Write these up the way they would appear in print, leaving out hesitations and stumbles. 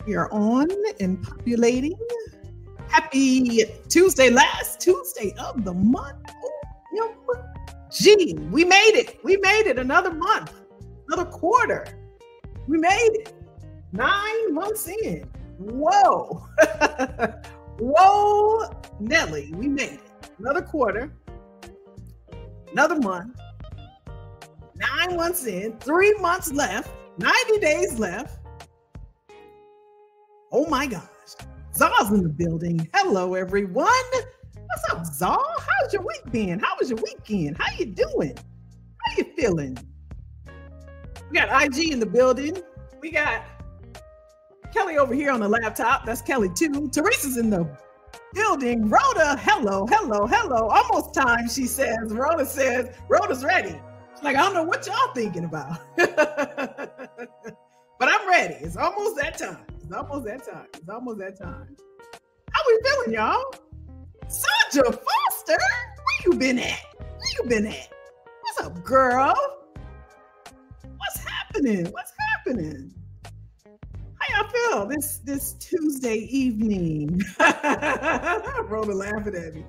We are on and populating. Happy Tuesday, last Tuesday of the month. Gee, we made it. We made it another month, another quarter. We made it. 9 months in. Whoa. Whoa, Nelly, we made it. Another quarter, another month, 9 months in, 3 months left, 90 days left. Oh my gosh. Zaw's in the building. Hello, everyone. What's up, Zaw? How's your week been? How was your weekend? How you doing? How you feeling? We got IG in the building. We got Kelly over here on the laptop. That's Kelly too. Teresa's in the building. Rhoda, hello, hello, hello. Almost time, she says. Rhoda says, Rhoda's ready. She's like, I don't know what y'all thinking about. But I'm ready. It's almost that time. It's almost that time. It's almost that time. How we feeling, y'all? Sandra Foster, where you been at? Where you been at? What's up, girl? What's happening? What's happening? How y'all feel this Tuesday evening? Rhoda laughing at me.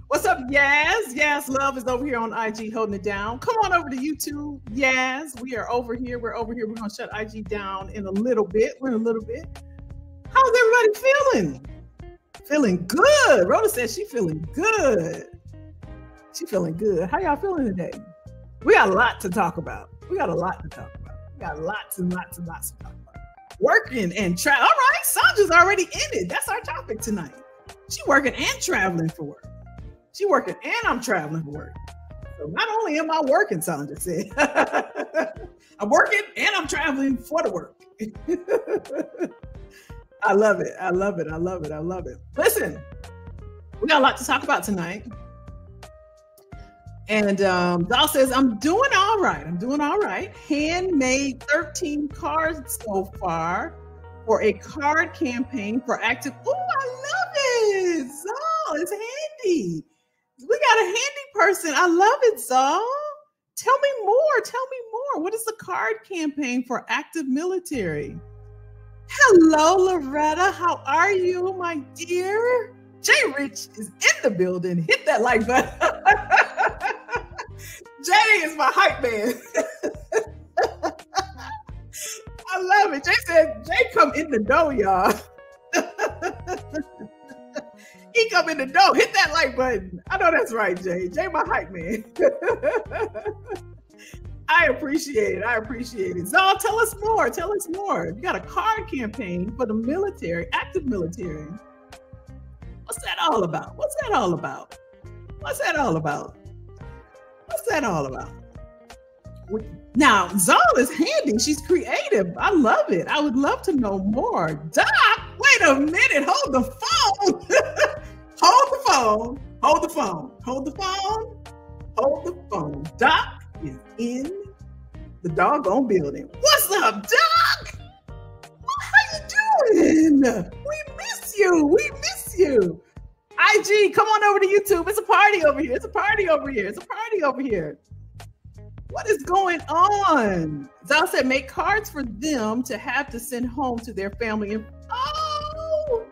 What's up, Yaz? Yaz Love is over here on IG holding it down. Come on over to YouTube, Yaz. We are over here. We're over here. We're going to shut IG down in a little bit. We're in a little bit. How's everybody feeling? Feeling good. Rhoda says she's feeling good. She's feeling good. How y'all feeling today? We got a lot to talk about. We got lots and lots and lots to talk about. Working and travel. All right, Sandra's already in it. That's our topic tonight. She working and traveling for work. She working and I'm traveling for work. So not only am I working, Sandra said, I'm working and I'm traveling for the work. I love it. I love it. I love it. I love it. Listen, we got a lot to talk about tonight. And Doll says, I'm doing all right. I'm doing all right. Handmade 13 cards so far for a card campaign for active. Oh, I love it. Zal, it's handy. We got a handy person. I love it, Zal. Tell me more. Tell me more. What is the card campaign for active military? Hello, Loretta. How are you, my dear? Jay Rich is in the building. Hit that like button. Jay is my hype man. I love it. Jay said, Jay come in the door, y'all. He come in the door. Hit that like button. I know that's right, Jay. Jay, my hype man. I appreciate it. I appreciate it. Zal, tell us more. Tell us more. You got a card campaign for the military, active military. What's that all about? What's that all about? What's that all about? What's that all about? Now, Zal is handy. She's creative. I love it. I would love to know more. Doc, wait a minute. Hold the phone. Hold the phone. Hold the phone. Hold the phone. Hold the phone. Doc is in the doggone building. What's up, Doc? How you doing? We miss you. We miss you. IG, come on over to YouTube. It's a party over here. It's a party over here. It's a party over here. What is going on? Zal said, make cards for them to have to send home to their family. Oh,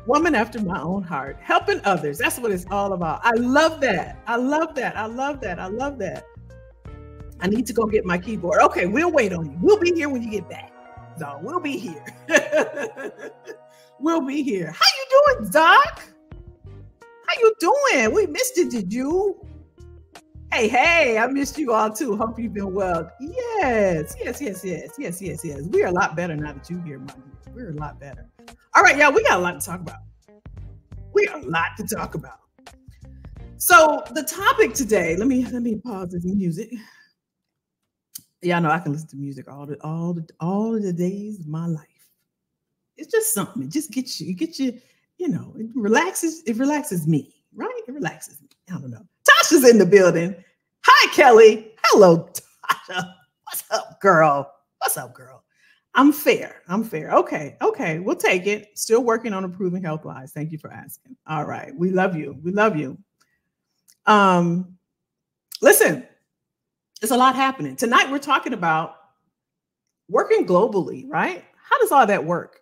woman after my own heart. Helping others. That's what it's all about. I love that. I love that. I love that. I love that. I need to go get my keyboard. Okay, we'll wait on you. We'll be here when you get back. Zal, we'll be here. We'll be here. How you doing, Doc? How you doing? We missed it, did you? Hey, I missed you all too. Hope you've been well. Yes. We are a lot better now that you're here, my dear. We're a lot better. All right, y'all, we got a lot to talk about. We got a lot to talk about. So the topic today, let me pause this music. Y'all know I can listen to music all the days of my life. It's just something. It just gets you, it relaxes me, right? It relaxes me. I don't know. Tasha's in the building. Hi, Kelly. Hello, Tasha. What's up, girl? What's up, girl? I'm fair. Okay. We'll take it. Still working on improving health-wise. Thank you for asking. All right. We love you. Listen, there's a lot happening. Tonight, we're talking about working globally, right? How does all that work?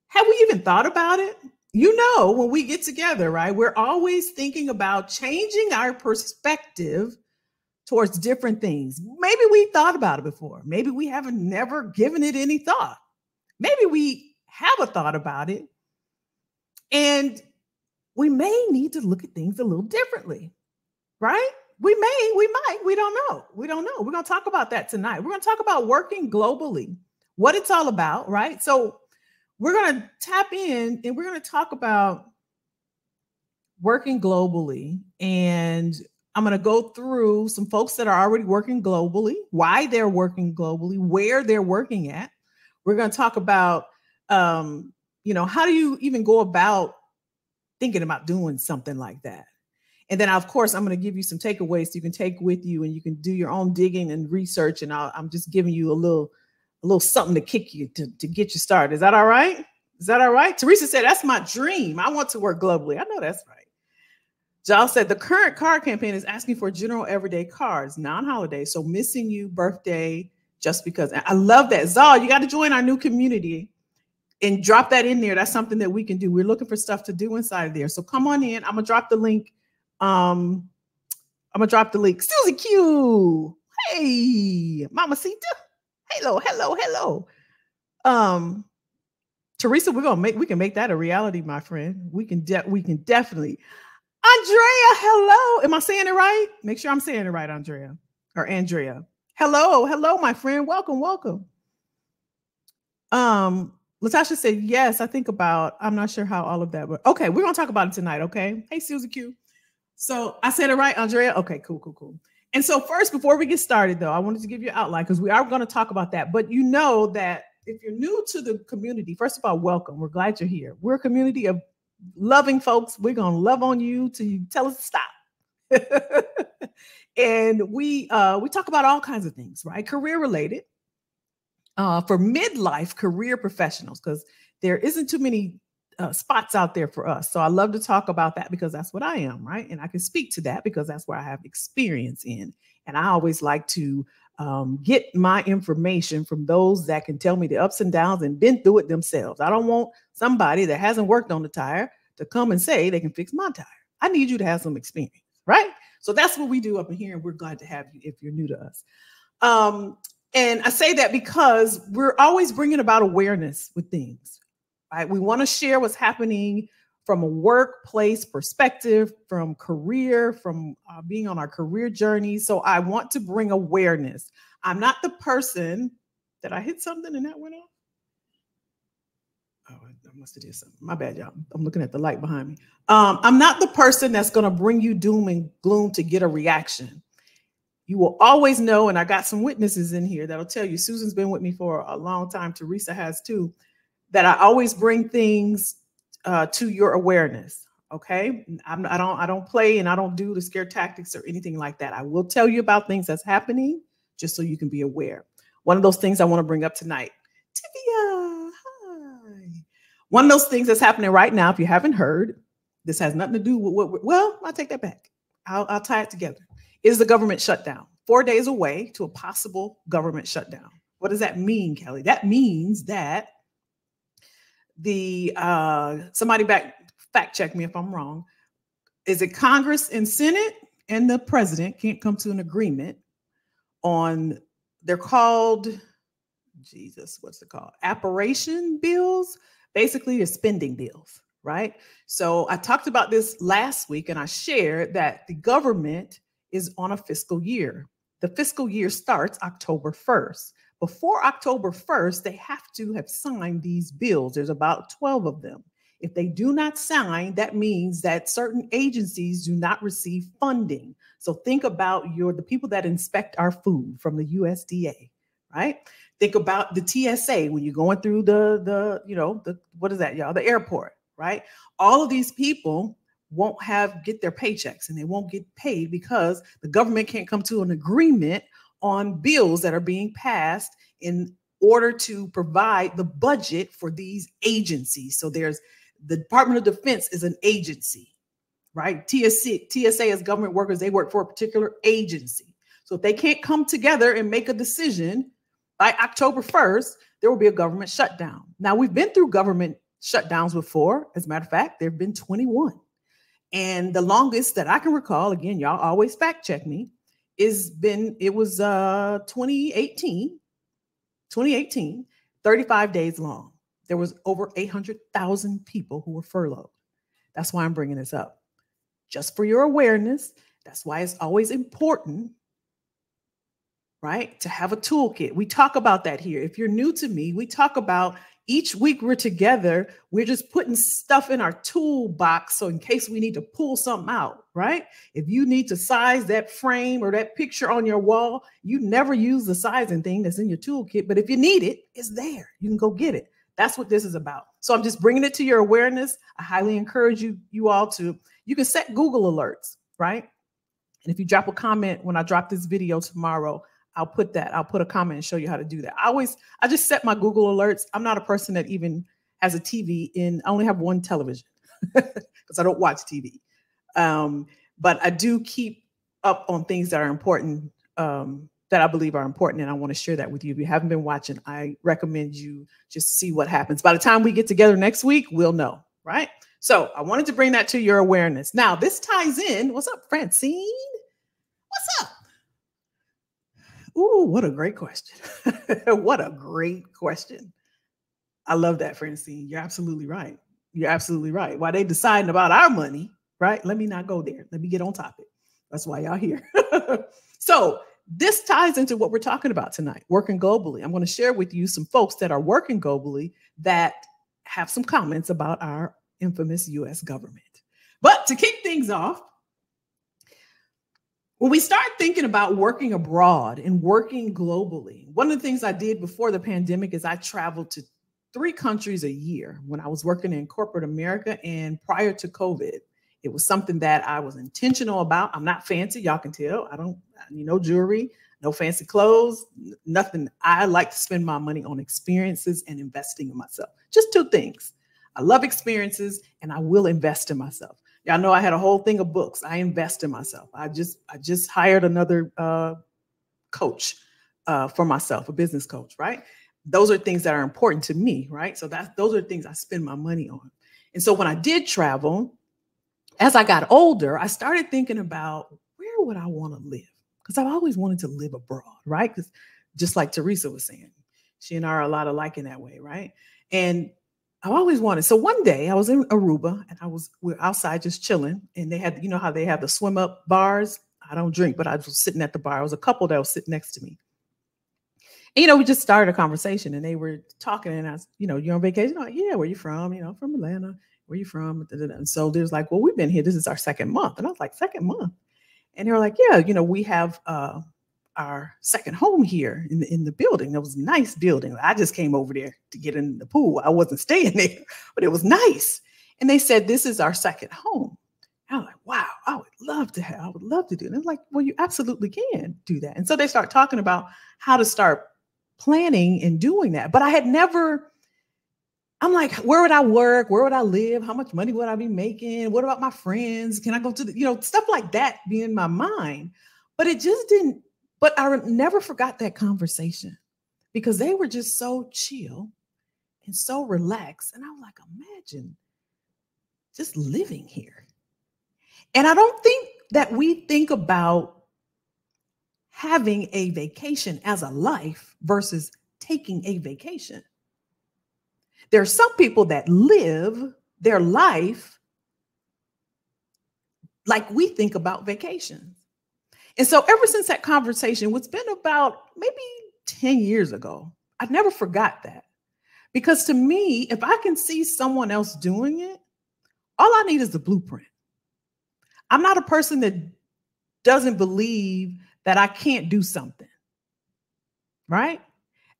Have we even thought about it? You know, when we get together, right, we're always thinking about changing our perspective towards different things. Maybe we thought about it before. Maybe we haven't never given it any thought. Maybe we have a thought about it. And we may need to look at things a little differently, right? We might, we don't know. We don't know. We're going to talk about that tonight. We're going to talk about working globally, what it's all about, right? So we're going to tap in and we're going to talk about working globally. And I'm going to go through some folks that are already working globally, why they're working globally, where they're working at. We're going to talk about, you know, how do you even go about thinking about doing something like that? And then, of course, I'm going to give you some takeaways so you can take with you and you can do your own digging and research. And I'm just giving you a little something to kick you to get you started. Is that all right? Is that all right? Teresa said, that's my dream. I want to work globally. I know that's right. Giles said, the current card campaign is asking for general everyday cards, non-holiday. So missing you, birthday, just because. I love that. Zal, you got to join our new community and drop that in there. That's something that we can do. We're looking for stuff to do inside of there. So come on in. I'm going to drop the link. Susie Q. Hey, Mamacita. Hello. Teresa, we can make that a reality, my friend. We can definitely. Andrea, hello. Am I saying it right? Make sure I'm saying it right, Andrea. Hello, my friend. Welcome. Latasha said, yes, I'm not sure how all of that works. Okay, we're gonna talk about it tonight, okay? Hey, Susie Q. So I said it right, Andrea? Okay, cool. And so first, before we get started though, I wanted to give you an outline because we are gonna talk about that. But you know that if you're new to the community, first of all, welcome. We're glad you're here. We're a community of loving folks. We're gonna love on you till you tell us to stop. And we talk about all kinds of things, right? Career related. For midlife career professionals, because there isn't too many spots out there for us. So I love to talk about that because that's what I am, right? And I can speak to that because that's where I have experience in. And I always like to get my information from those that can tell me the ups and downs and been through it themselves. I don't want somebody that hasn't worked on the tire to come and say they can fix my tire. I need you to have some experience, right? So that's what we do up in here. And we're glad to have you if you're new to us. And I say that because we're always bringing about awareness with things, right? We want to share what's happening from a workplace perspective, from career, from being on our career journey. So I want to bring awareness. I'm not the person that I hit something and that went off. Oh, I must have did something. My bad, y'all. I'm looking at the light behind me. I'm not the person that's going to bring you doom and gloom to get a reaction. You will always know, and I got some witnesses in here that'll tell you, Susan's been with me for a long time, Teresa has too, that I always bring things to your awareness, okay? I don't play and I don't do the scare tactics or anything like that. I will tell you about things that's happening just so you can be aware. One of those things I want to bring up tonight. Tivia, hi. One of those things that's happening right now, if you haven't heard, this has nothing to do with what, well, I'll take that back. I'll tie it together. Is the government shutdown. 4 days away to a possible government shutdown. What does that mean, Kelly? That means that the somebody fact check me if I'm wrong. Is it Congress and Senate and the president can't come to an agreement on, they're called, Jesus, what's it called? Appropriation bills, basically the spending bills, right? So I talked about this last week and I shared that the government is on a fiscal year. The fiscal year starts October 1st. Before October 1st, they have to have signed these bills. There's about 12 of them. If they do not sign, that means that certain agencies do not receive funding. So think about the people that inspect our food from the USDA, right? Think about the TSA when you're going through what is that, y'all? The airport, right? All of these people won't get their paychecks and they won't get paid because the government can't come to an agreement on bills that are being passed in order to provide the budget for these agencies. So there's the Department of Defense is an agency, right? TSA is government workers. They work for a particular agency. So if they can't come together and make a decision by October 1st, there will be a government shutdown. Now, we've been through government shutdowns before. As a matter of fact, there have been 21. And the longest that I can recall, again, y'all always fact check me, it was 2018, 35 days long. There was over 800,000 people who were furloughed. That's why I'm bringing this up. Just for your awareness, that's why it's always important, right, to have a toolkit. We talk about that here. If you're new to me, we talk about each week we're together, we're just putting stuff in our toolbox so in case we need to pull something out, right? If you need to size that frame or that picture on your wall, you never use the sizing thing that's in your toolkit, but if you need it, it's there. You can go get it. That's what this is about. So I'm just bringing it to your awareness. I highly encourage you all to, you can set Google alerts, right? And if you drop a comment when I drop this video tomorrow, I'll put a comment and show you how to do that. I just set my Google alerts. I'm not a person that even has a TV I only have one television because I don't watch TV. But I do keep up on things that are important, that I believe are important. And I want to share that with you. If you haven't been watching, I recommend you just see what happens. By the time we get together next week, we'll know, right? So I wanted to bring that to your awareness. Now, this ties in. What's up, Francine? What's up? Ooh, what a great question. What a great question. I love that, Francine. You're absolutely right. You're absolutely right. While they deciding about our money, right? Let me not go there. Let me get on topic. That's why y'all here. So this ties into what we're talking about tonight, working globally. I'm going to share with you some folks that are working globally that have some comments about our infamous U.S. government. But to kick things off, when we start thinking about working abroad and working globally, one of the things I did before the pandemic is I traveled to 3 countries a year when I was working in corporate America and prior to COVID. It was something that I was intentional about. I'm not fancy, y'all can tell. I don't need no jewelry, no fancy clothes, nothing. I like to spend my money on experiences and investing in myself. Just 2 things. I love experiences and I will invest in myself. Y'all know I had a whole thing of books. I invest in myself. I just hired another coach for myself, a business coach, right? Those are things that are important to me, right? So those are things I spend my money on. And so when I did travel, as I got older, I started thinking about where would I want to live? Because I've always wanted to live abroad, right? Because just like Teresa was saying, she and I are a lot alike in that way, right? And I've always wanted. So one day I was in Aruba and we're outside just chilling. And they had, you know how they have the swim up bars? I don't drink, but I was sitting at the bar. It was a couple that was sitting next to me. And, we just started a conversation and they were talking and I was, you're on vacation? I'm like, yeah, where you from? From Atlanta. Where you from? And so there's like, well, we've been here. This is our 2nd month. And I was like, 2nd month? And they were like, yeah, we have our 2nd home here in the building. It was a nice building. I just came over there to get in the pool. I wasn't staying there, but it was nice. And they said, this is our 2nd home. I was like, wow, I would love to do it. And I was like, well, you absolutely can do that. And so they start talking about how to start planning and doing that. But I had never, I'm like, where would I work? Where would I live? How much money would I be making? What about my friends? Can I go to the, stuff like that be in my mind? But it just didn't. But I never forgot that conversation because they were just so chill and so relaxed. And I was like, imagine just living here. And I don't think that we think about having a vacation as a life versus taking a vacation. There are some people that live their life like we think about vacations. And so ever since that conversation, it's been about maybe 10 years ago, I never forgot that. Because to me, if I can see someone else doing it, all I need is the blueprint. I'm not a person that doesn't believe that I can't do something, right?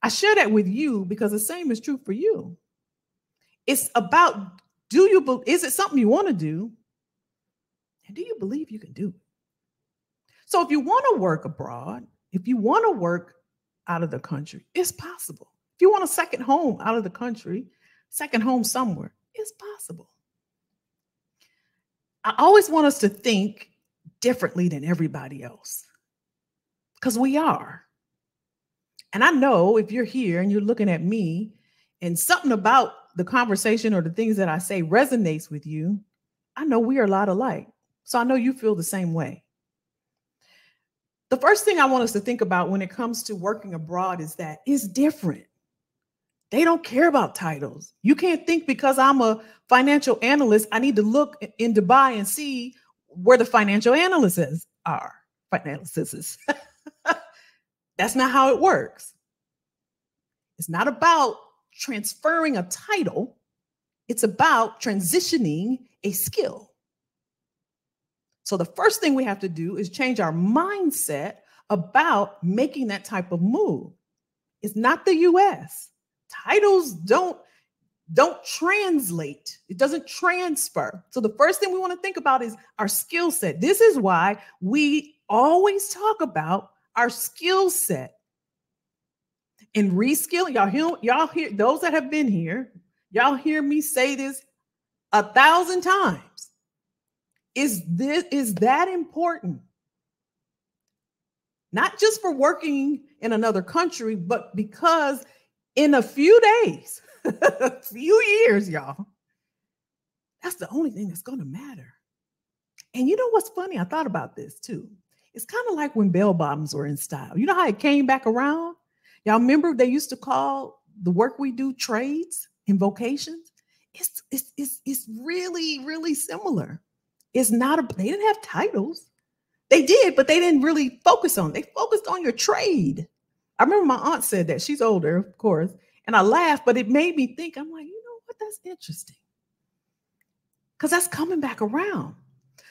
I share that with you because the same is true for you. It's about, is it something you want to do? And do you believe you can do it? So if you want to work abroad, if you want to work out of the country, it's possible. If you want a 2nd home out of the country, 2nd home somewhere, it's possible. I always want us to think differently than everybody else because we are. And I know if you're here and you're looking at me and something about the conversation or the things that I say resonates with you, I know we are a lot alike. So I know you feel the same way. The first thing I want us to think about when it comes to working abroad is that it's different. They don't care about titles. You can't think because I'm a financial analyst, I need to look in Dubai and see where the financial analysts are. Financialists. That's not how it works. It's not about transferring a title. It's about transitioning a skill. So the first thing we have to do is change our mindset about making that type of move. It's not the US. Titles don't translate. It doesn't transfer. So the first thing we want to think about is our skill set. This is why we always talk about our skill set. And reskilling, y'all hear those that have been here, y'all hear me say this 1,000 times. Is that important? Not just for working in another country, but because in a few days, a few years, y'all, that's the only thing that's going to matter. And you know what's funny? I thought about this too. It's kind of like when bell bottoms were in style. You know how it came back around? Y'all remember they used to call the work we do trades and vocations? It's really, really similar. It's not they didn't have titles. They did, but they didn't really focus on it. They focused on your trade. I remember my aunt said that. She's older, of course. And I laughed, but it made me think. I'm like, you know what? That's interesting. Because that's coming back around.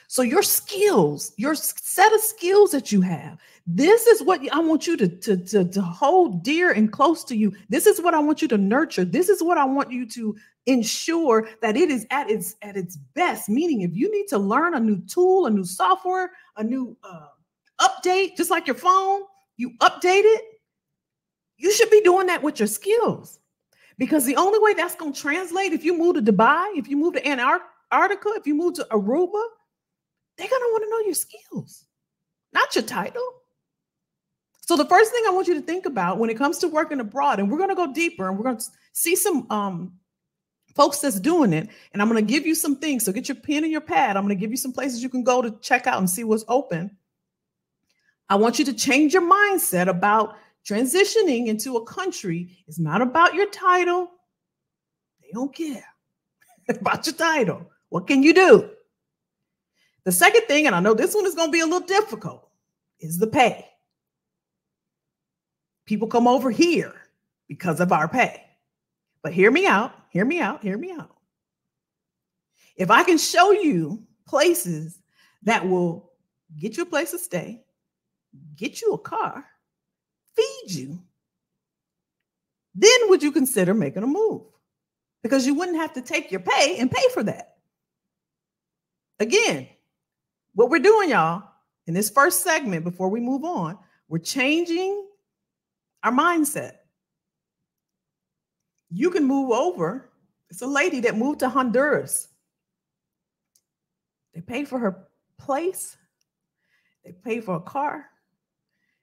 So your skills, your set of skills that you have, this is what I want you to hold dear and close to you. This is what I want you to nurture. This is what I want you to ensure that it is at its best. Meaning, if you need to learn a new tool, a new software, a new update, just like your phone, you update it. You should be doing that with your skills, because the only way that's going to translate, if you move to Dubai, if you move to Antarctica, if you move to Aruba, they're going to want to know your skills, not your title. So the first thing I want you to think about when it comes to working abroad, and we're going to go deeper and we're going to see some folks that's doing it. And I'm going to give you some things. So get your pen and your pad. I'm going to give you some places you can go to check out and see what's open. I want you to change your mindset about transitioning into a country. It's not about your title. They don't care about your title. What can you do? The second thing, and I know this one is going to be a little difficult, is the pay. People come over here because of our pay. But hear me out, hear me out, hear me out. If I can show you places that will get you a place to stay, get you a car, feed you, then would you consider making a move? Because you wouldn't have to take your pay and pay for that. Again, what we're doing, y'all, in this first segment before we move on, we're changing our mindset. You can move over. It's a lady that moved to Honduras. They paid for her place. They paid for a car.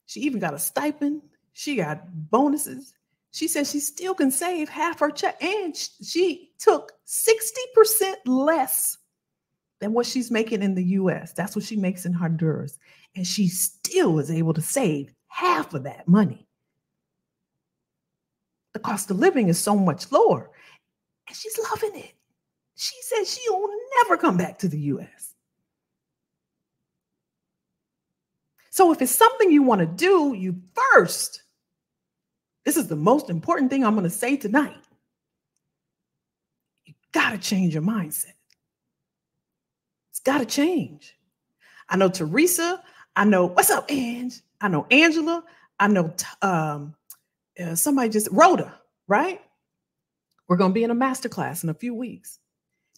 She even got a stipend. She got bonuses. She said she still can save half her check. And she took 60% less than what she's making in the US. That's what she makes in Honduras. And she still was able to save half of that money. The cost of living is so much lower. And she's loving it. She said she'll never come back to the US. So if it's something you want to do, you first, this is the most important thing I'm going to say tonight. You got to change your mindset. It's got to change. I know Teresa. I know, what's up, Ange? I know Angela. I know somebody just, Rhoda, right? We're going to be in a masterclass in a few weeks.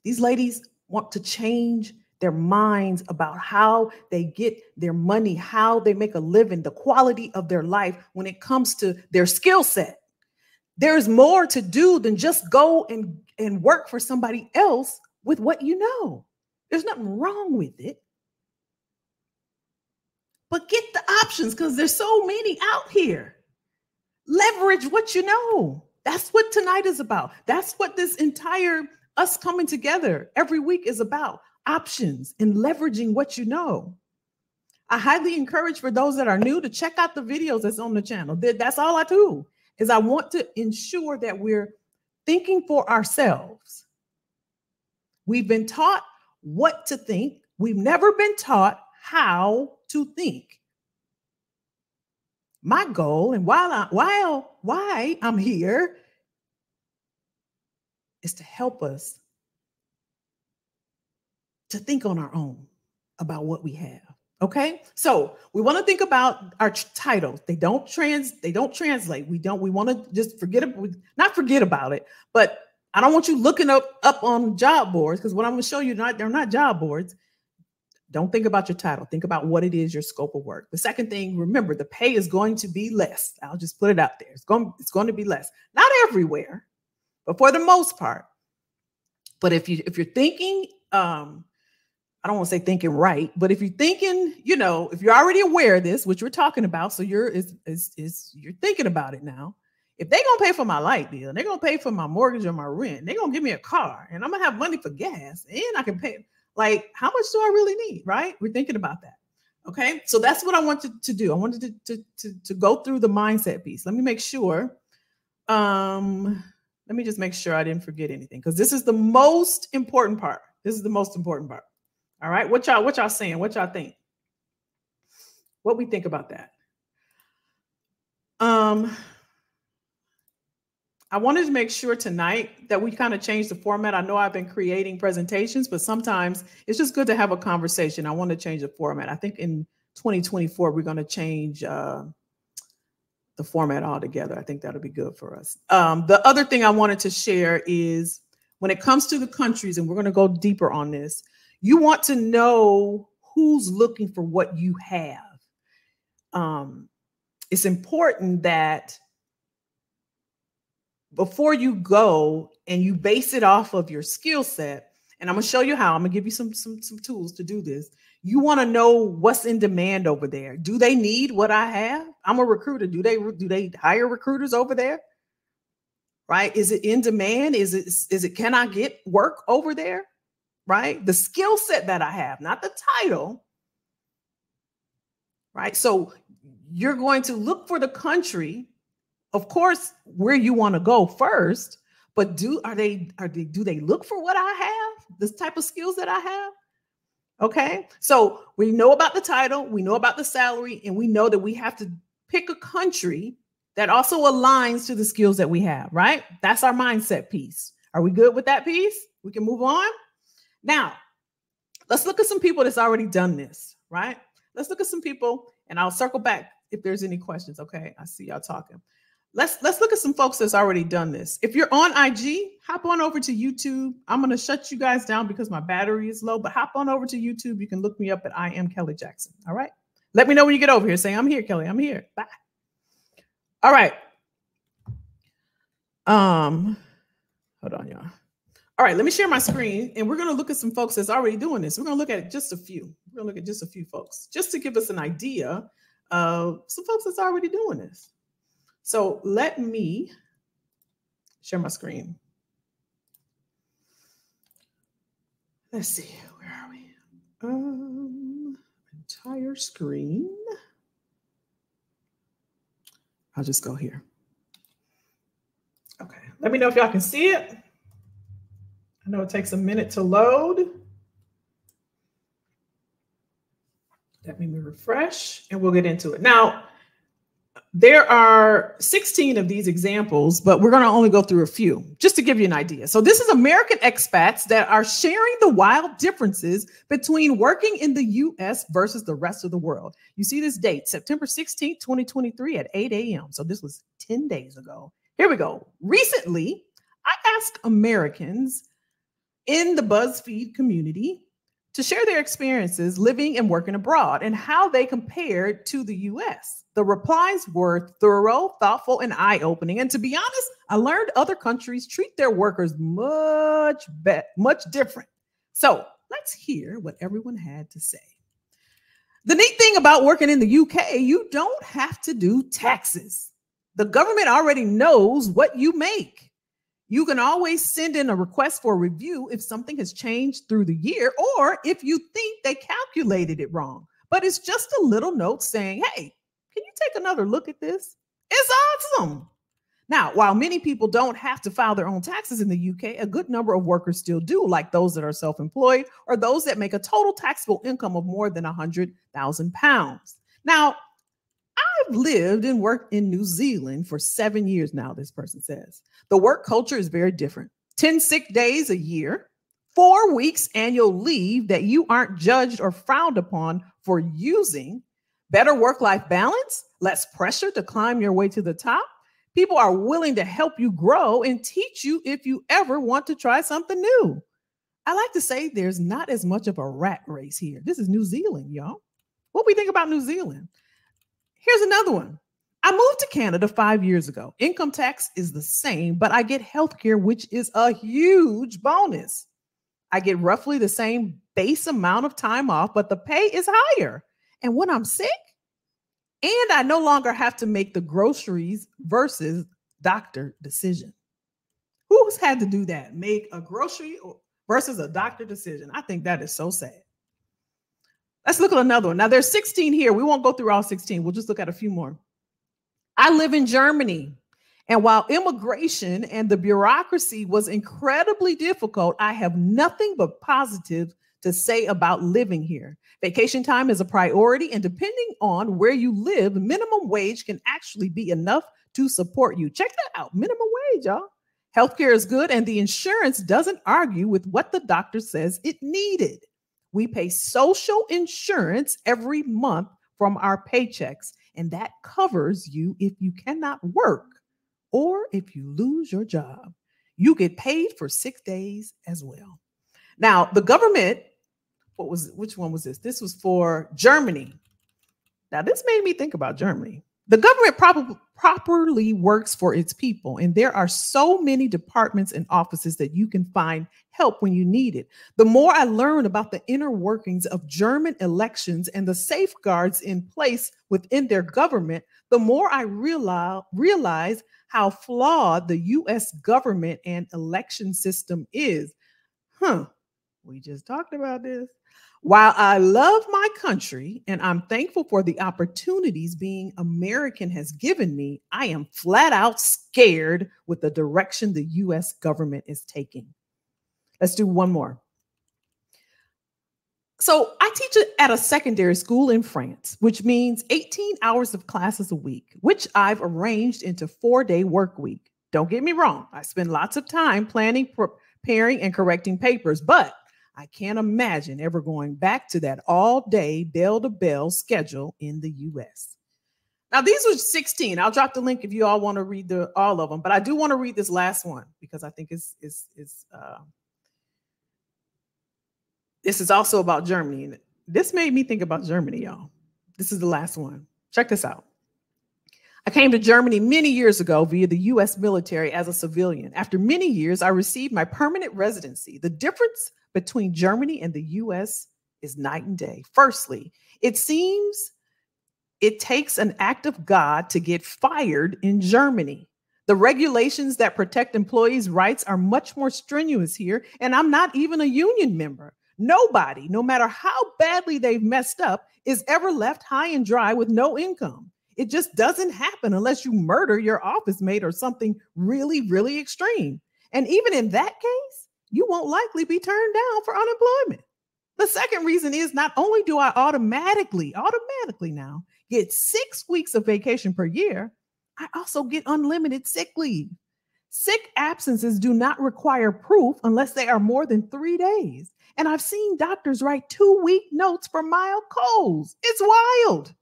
These ladies want to change their minds about how they get their money, how they make a living, the quality of their life when it comes to their skill set. There's more to do than just go and work for somebody else with what you know. There's nothing wrong with it. But get the options, because there's so many out here. Leverage what you know. That's what tonight is about. That's what this entire us coming together every week is about. Options and leveraging what you know. I highly encourage for those that are new to check out the videos that's on the channel. That's all I do, is I want to ensure that we're thinking for ourselves. We've been taught what to think. We've never been taught how to think. My goal, and why I'm here, is to help us to think on our own about what we have. Okay, so we want to think about our titles. They don't translate. We want to just not forget about it, but I don't want you looking up on job boards, because what I'm going to show you tonight, they're not job boards. Don't think about your title. Think about what it is, your scope of work. The second thing, remember, the pay is going to be less. I'll just put it out there. It's going to be less. Not everywhere, but for the most part. But if you're thinking, I don't want to say thinking right, but if you're thinking, if you're already aware of this, which we're talking about, so you're thinking about it now. If they're gonna pay for my light bill, they're gonna pay for my mortgage or my rent, they're gonna give me a car, and I'm gonna have money for gas, and I can pay. Like, how much do I really need? Right? We're thinking about that. Okay, so that's what I wanted to do. I wanted to go through the mindset piece. Let me make sure. Let me just make sure I didn't forget anything, because this is the most important part. This is the most important part. All right, what y'all saying? What y'all think? What we think about that? I wanted to make sure tonight that we kind of change the format. I know I've been creating presentations, but sometimes it's just good to have a conversation. I want to change the format. I think in 2024, we're going to change the format altogether. I think that'll be good for us. The other thing I wanted to share is when it comes to the countries, and we're going to go deeper on this, you want to know who's looking for what you have. It's important that before you go and you base it off of your skill set, and I'm going to show you how. I'm going to give you some tools to do this. You want to know what's in demand over there. Do they need what I have? I'm a recruiter. Do they hire recruiters over there? Right? Is it in demand? Is it can I get work over there? Right? The skill set that I have, not the title. Right? So you're going to look for the country, of course, where you want to go first, but do they look for what I have? This type of skills that I have? Okay. So we know about the title, we know about the salary, and we know that we have to pick a country that also aligns to the skills that we have, right? That's our mindset piece. Are we good with that piece? We can move on. Now, let's look at some people that's already done this, right? Let's look at some people, and I'll circle back if there's any questions. Okay, I see y'all talking. Let's look at some folks that's already done this. If you're on IG, hop on over to YouTube. I'm going to shut you guys down because my battery is low, but hop on over to YouTube. You can look me up at I am Kelly Jackson. All right. Let me know when you get over here. Say, I'm here, Kelly. I'm here. Bye. All right. Hold on, y'all. All right, let me share my screen, and we're going to look at some folks that's already doing this. We're going to look at just a few. We're going to look at just a few folks, just to give us an idea of some folks that's already doing this. So let me share my screen. Let's see, where are we? Entire screen. I'll just go here. Okay, let me know if y'all can see it. I know it takes a minute to load. Let me refresh and we'll get into it. Now, there are 16 of these examples, but we're going to only go through a few just to give you an idea. So this is American expats that are sharing the wild differences between working in the U.S. versus the rest of the world. You see this date, September 16th, 2023 at 8 a.m. So this was 10 days ago. Here we go. Recently, I asked Americans in the BuzzFeed community to share their experiences living and working abroad and how they compared to the U.S. The replies were thorough, thoughtful, and eye-opening. And to be honest, I learned other countries treat their workers much different. So let's hear what everyone had to say. The neat thing about working in the UK, you don't have to do taxes. The government already knows what you make. You can always send in a request for review if something has changed through the year or if you think they calculated it wrong. But it's just a little note saying, hey, can you take another look at this? It's awesome. Now, while many people don't have to file their own taxes in the UK, a good number of workers still do, like those that are self-employed or those that make a total taxable income of more than £100,000. Now, I've lived and worked in New Zealand for 7 years now, this person says. The work culture is very different. 10 sick days a year, 4 weeks annual leave that you aren't judged or frowned upon for using, better work-life balance, less pressure to climb your way to the top. People are willing to help you grow and teach you if you ever want to try something new. I like to say there's not as much of a rat race here. This is New Zealand, y'all. What we think about New Zealand? Here's another one. I moved to Canada 5 years ago. Income tax is the same, but I get healthcare, which is a huge bonus. I get roughly the same base amount of time off, but the pay is higher. And when I'm sick, and I no longer have to make the groceries versus doctor decision. Who's had to do that? Make a grocery versus a doctor decision. I think that is so sad. Let's look at another one. Now there's 16 here. We won't go through all 16. We'll just look at a few more. I live in Germany. And while immigration and the bureaucracy was incredibly difficult, I have nothing but positive to say about living here. Vacation time is a priority, and depending on where you live, minimum wage can actually be enough to support you. Check that out. Minimum wage, y'all. Healthcare is good, and the insurance doesn't argue with what the doctor says it needed. We pay social insurance every month from our paychecks, and that covers you if you cannot work or if you lose your job. You get paid for 6 days as well. Now, the government, which one was this? This was for Germany. Now, this made me think about Germany. The government properly works for its people, and there are so many departments and offices that you can find help when you need it. The more I learn about the inner workings of German elections and the safeguards in place within their government, the more I realize how flawed the U.S. government and election system is. We just talked about this. While I love my country and I'm thankful for the opportunities being American has given me, I am flat out scared with the direction the U.S. government is taking. Let's do one more. So I teach at a secondary school in France, which means 18 hours of classes a week, which I've arranged into 4-day work week. Don't get me wrong. I spend lots of time planning, preparing, and correcting papers, but I can't imagine ever going back to that all-day bell-to-bell schedule in the U.S. Now, these were 16. I'll drop the link if you all want to read all of them, but I do want to read this last one because I think this is also about Germany. And this made me think about Germany, y'all. This is the last one. Check this out. I came to Germany many years ago via the U.S. military as a civilian. After many years, I received my permanent residency. The difference between Germany and the U.S. is night and day. Firstly, it seems it takes an act of God to get fired in Germany. The regulations that protect employees' rights are much more strenuous here, and I'm not even a union member. Nobody, no matter how badly they've messed up, is ever left high and dry with no income. It just doesn't happen unless you murder your office mate or something really, really extreme. And even in that case, you won't likely be turned down for unemployment. The second reason is not only do I automatically now get 6 weeks of vacation per year, I also get unlimited sick leave. Sick absences do not require proof unless they are more than 3 days. And I've seen doctors write 2-week notes for mild colds. It's wild.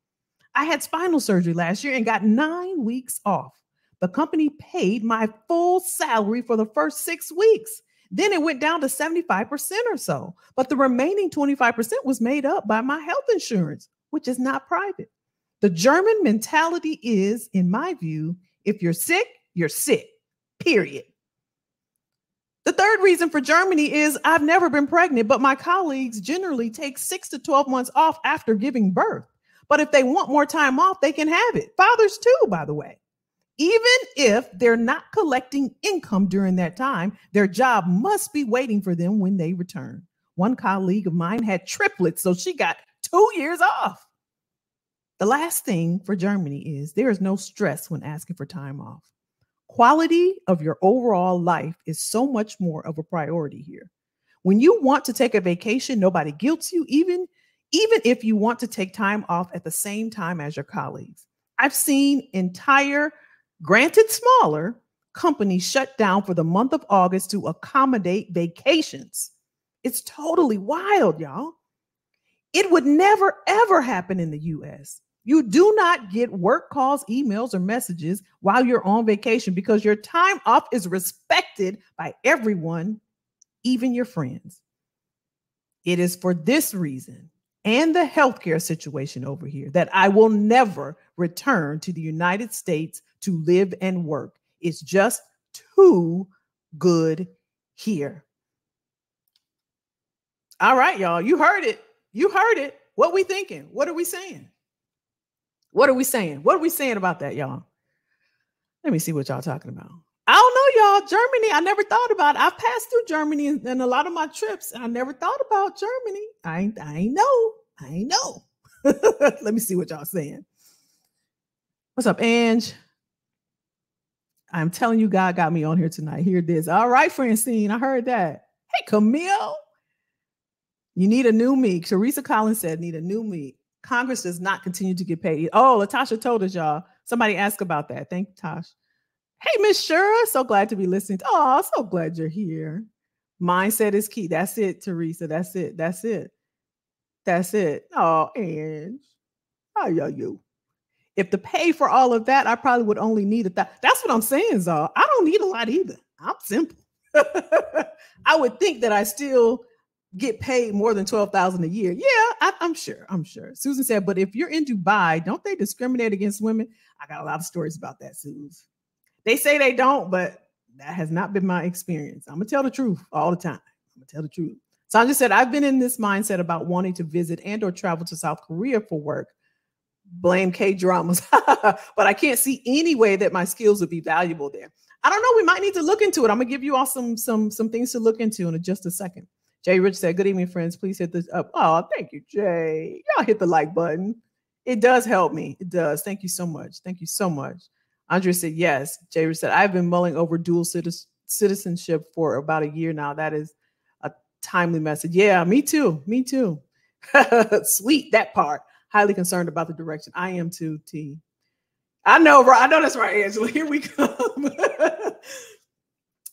I had spinal surgery last year and got 9 weeks off. The company paid my full salary for the first 6 weeks. Then it went down to 75% or so. But the remaining 25% was made up by my health insurance, which is not private. The German mentality is, in my view, if you're sick, period. The third reason for Germany is I've never been pregnant, but my colleagues generally take 6 to 12 months off after giving birth. But if they want more time off, they can have it. Fathers too, by the way. Even if they're not collecting income during that time, their job must be waiting for them when they return. One colleague of mine had triplets, so she got 2 years off. The last thing for Germany is there is no stress when asking for time off. Quality of your overall life is so much more of a priority here. When you want to take a vacation, nobody guilts you, even if you want to take time off at the same time as your colleagues. I've seen entire, granted smaller, companies shut down for the month of August to accommodate vacations. It's totally wild, y'all. It would never, ever happen in the US. You do not get work calls, emails, or messages while you're on vacation because your time off is respected by everyone, even your friends. It is for this reason and the healthcare situation over here that I will never return to the United States to live and work. It's just too good here. All right, y'all, you heard it. You heard it. What we thinking? What are we saying? What are we saying? What are we saying about that, y'all? Let me see what y'all talking about. I don't know, y'all. Germany, I never thought about it. I've passed through Germany in a lot of my trips, and I never thought about Germany. I know. Let me see what y'all saying. What's up, Ange? I'm telling you, God got me on here tonight. Hear this. All right, Francine, I heard that. Hey, Camille. You need a new me. Teresa Collins said, need a new me. Congress does not continue to get paid. Oh, Latasha told us, y'all. Somebody asked about that. Thank you, Tosh. Hey, Miss Shura. So glad to be listening. Oh, so glad you're here. Mindset is key. That's it, Teresa. That's it. That's it. That's it. Oh, Ange. How are you? If the pay for all of that, I probably would only need that. That's what I'm saying, Zal. I don't need a lot either. I'm simple. I would think that I still get paid more than $12,000 a year. Yeah, I'm sure. Susan said, but if you're in Dubai, don't they discriminate against women? I got a lot of stories about that, Susan. They say they don't, but that has not been my experience. I'm gonna tell the truth all the time. I'm gonna tell the truth. Sandra said, I've been in this mindset about wanting to visit and or travel to South Korea for work. Blame K-dramas. But I can't see any way that my skills would be valuable there. I don't know. We might need to look into it. I'm gonna give you all some things to look into in just a second. Jay Rich said, good evening, friends. Please hit this up. Oh, thank you, Jay. Y'all hit the like button. It does help me. It does. Thank you so much. Thank you so much. Andrea said, yes. Jay Rich said, I've been mulling over dual citizenship for about a year now. That is a timely message. Yeah, me too. Me too. Sweet, that part. Highly concerned about the direction. I am too, T. I know, right? I know that's right, Angela. Here we come.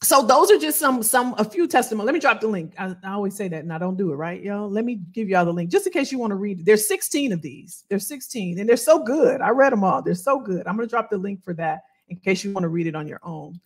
So those are just a few testimonies. Let me drop the link. I always say that and I don't do it, right, y'all? Let me give y'all the link just in case you want to read it. There's 16 of these. There's 16 and they're so good. I read them all. They're so good. I'm going to drop the link for that in case you want to read it on your own.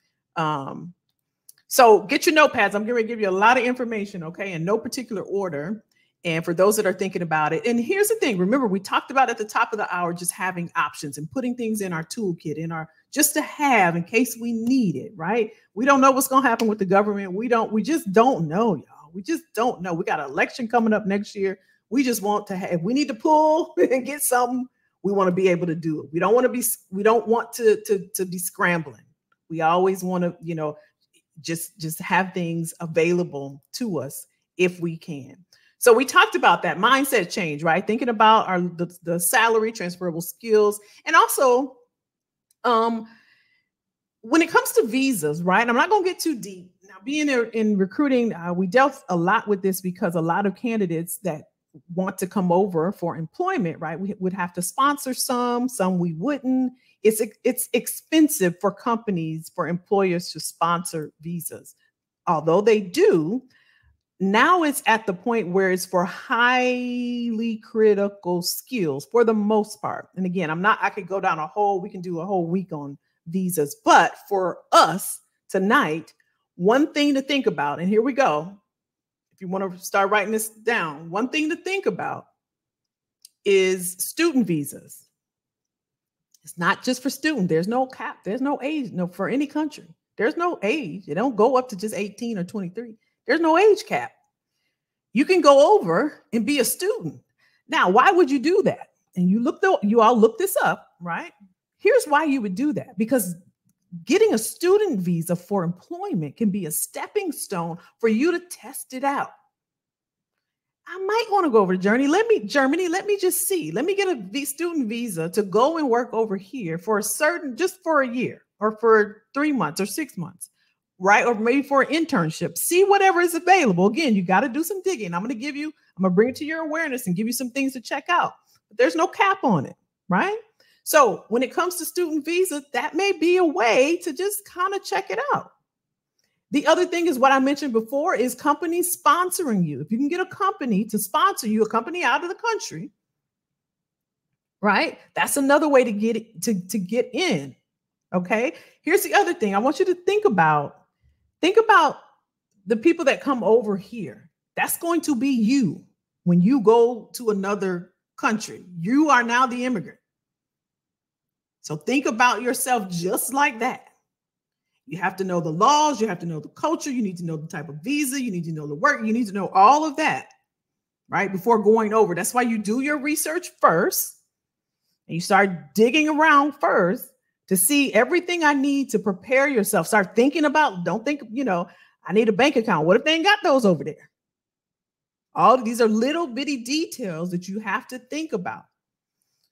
So get your notepads. I'm going to give you a lot of information, okay, in no particular order. And for those that are thinking about it, and here's the thing, remember, we talked about at the top of the hour, just having options and putting things in our toolkit, just to have in case we need it, right? We don't know what's going to happen with the government. We just don't know, y'all. We just don't know. We got an election coming up next year. We just want to have, if we need to pull and get something, we want to be able to do it. We don't want to be scrambling. We always want to, just have things available to us if we can. So we talked about that mindset change, right? Thinking about the salary, transferable skills, and also when it comes to visas, right? I'm not going to get too deep. Now, being in recruiting, we dealt a lot with this because a lot of candidates that want to come over for employment, right? We would have to sponsor some we wouldn't. It's expensive for companies, for employers to sponsor visas. Although they do, now it's at the point where it's for highly critical skills for the most part. And again, I could go down we can do a whole week on visas, but for us tonight, one thing to think about, and here we go. If you want to start writing this down, one thing to think about is student visas. It's not just for student. There's no cap. There's no age. No, for any country, there's no age. It don't go up to just 18 or 23. There's no age cap. You can go over and be a student. Now, why would you do that? And you all look this up, right? Here's why you would do that. Because getting a student visa for employment can be a stepping stone for you to test it out. I might want to go over to Germany. Let me just see. Let me get a student visa to go and work over here for just for a year or for 3 months or 6 months, right? Or maybe for an internship. See whatever is available. Again, you got to do some digging. I'm going to bring it to your awareness and give you some things to check out. But there's no cap on it, right? So when it comes to student visa, that may be a way to just kind of check it out. The other thing is what I mentioned before is companies sponsoring you. If you can get a company to sponsor you, a company out of the country, right? That's another way to get it, to get in. Okay. Here's the other thing. I want you to think about the people that come over here. That's going to be you when you go to another country. You are now the immigrant. So think about yourself just like that. You have to know the laws. You have to know the culture. You need to know the type of visa. You need to know the work. You need to know all of that, right? Before going over. That's why you do your research first. And you start digging around first to see everything I need to prepare yourself. Start thinking about, don't think, I need a bank account. What if they ain't got those over there? All of these are little bitty details that you have to think about.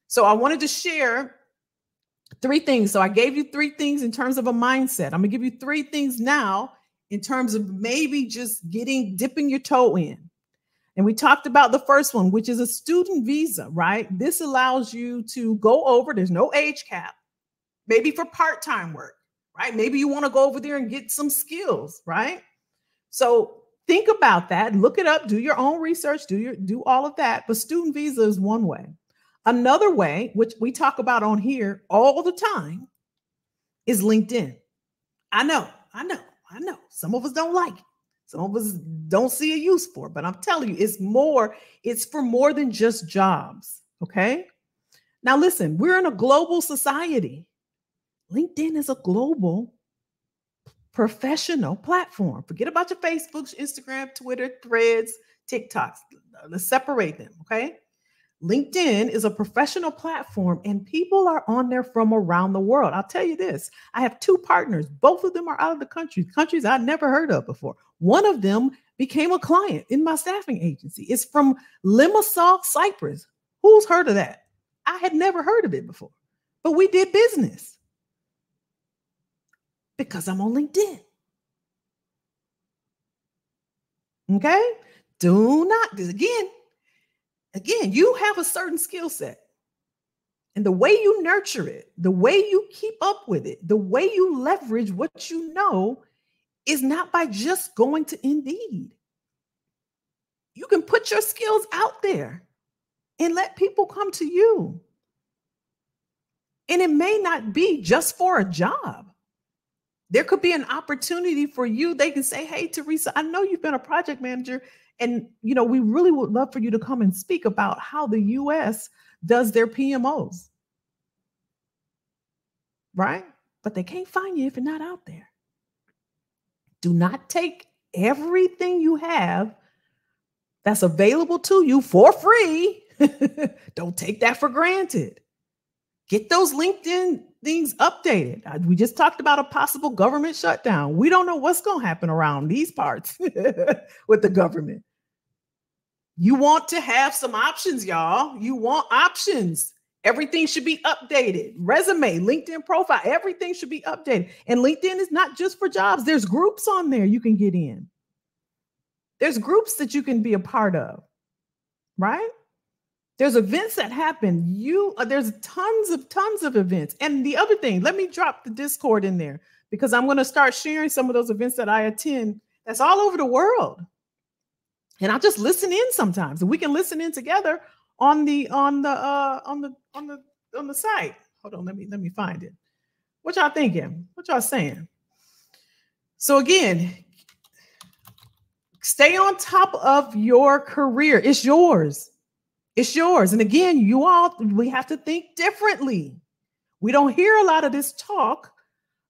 So I wanted to share 3 things. So I gave you 3 things in terms of a mindset. I'm going to give you 3 things now in terms of maybe just dipping your toe in. And we talked about the first one, which is a student visa, right? This allows you to go over. There's no age cap, maybe for part-time work, right? Maybe you want to go over there and get some skills, right? So think about that. Look it up. Do your own research. Do all of that. But student visa is one way. Another way, which we talk about on here all the time, is LinkedIn. I know. Some of us don't like it. Some of us don't see a use for it, but I'm telling you, it's for more than just jobs. Okay. Now listen, we're in a global society. LinkedIn is a global professional platform. Forget about your Facebook, Instagram, Twitter, Threads, TikToks. Let's separate them. Okay. LinkedIn is a professional platform and people are on there from around the world. I'll tell you this. I have 2 partners. Both of them are out of the countries I'd never heard of before. One of them became a client in my staffing agency. It's from Limassol, Cyprus. Who's heard of that? I had never heard of it before, but we did business because I'm on LinkedIn. Okay. Do not, Again, you have a certain skill set, and the way you nurture it, the way you keep up with it, the way you leverage what you know is not by just going to Indeed. You can put your skills out there and let people come to you. And it may not be just for a job. There could be an opportunity for you. They can say, hey, Teresa, I know you've been a project manager. And, we really would love for you to come and speak about how the U.S. does their PMOs. Right? But they can't find you if you're not out there. Do not take everything you have that's available to you for free. Don't take that for granted. Get those LinkedIn things updated. We just talked about a possible government shutdown. We don't know what's going to happen around these parts with the government. You want to have some options, y'all. You want options. Everything should be updated. Resume, LinkedIn profile, everything should be updated. And LinkedIn is not just for jobs. There's groups on there you can get in. There's groups that you can be a part of, right? There's events that happen. There's tons of events. And the other thing, let me drop the Discord in there because I'm going to start sharing some of those events that I attend. That's all over the world. And I'll just listen in sometimes, and we can listen in together on the site. Hold on, let me find it. What y'all thinking? What y'all saying? So again, stay on top of your career. It's yours. It's yours. And again, we have to think differently. We don't hear a lot of this talk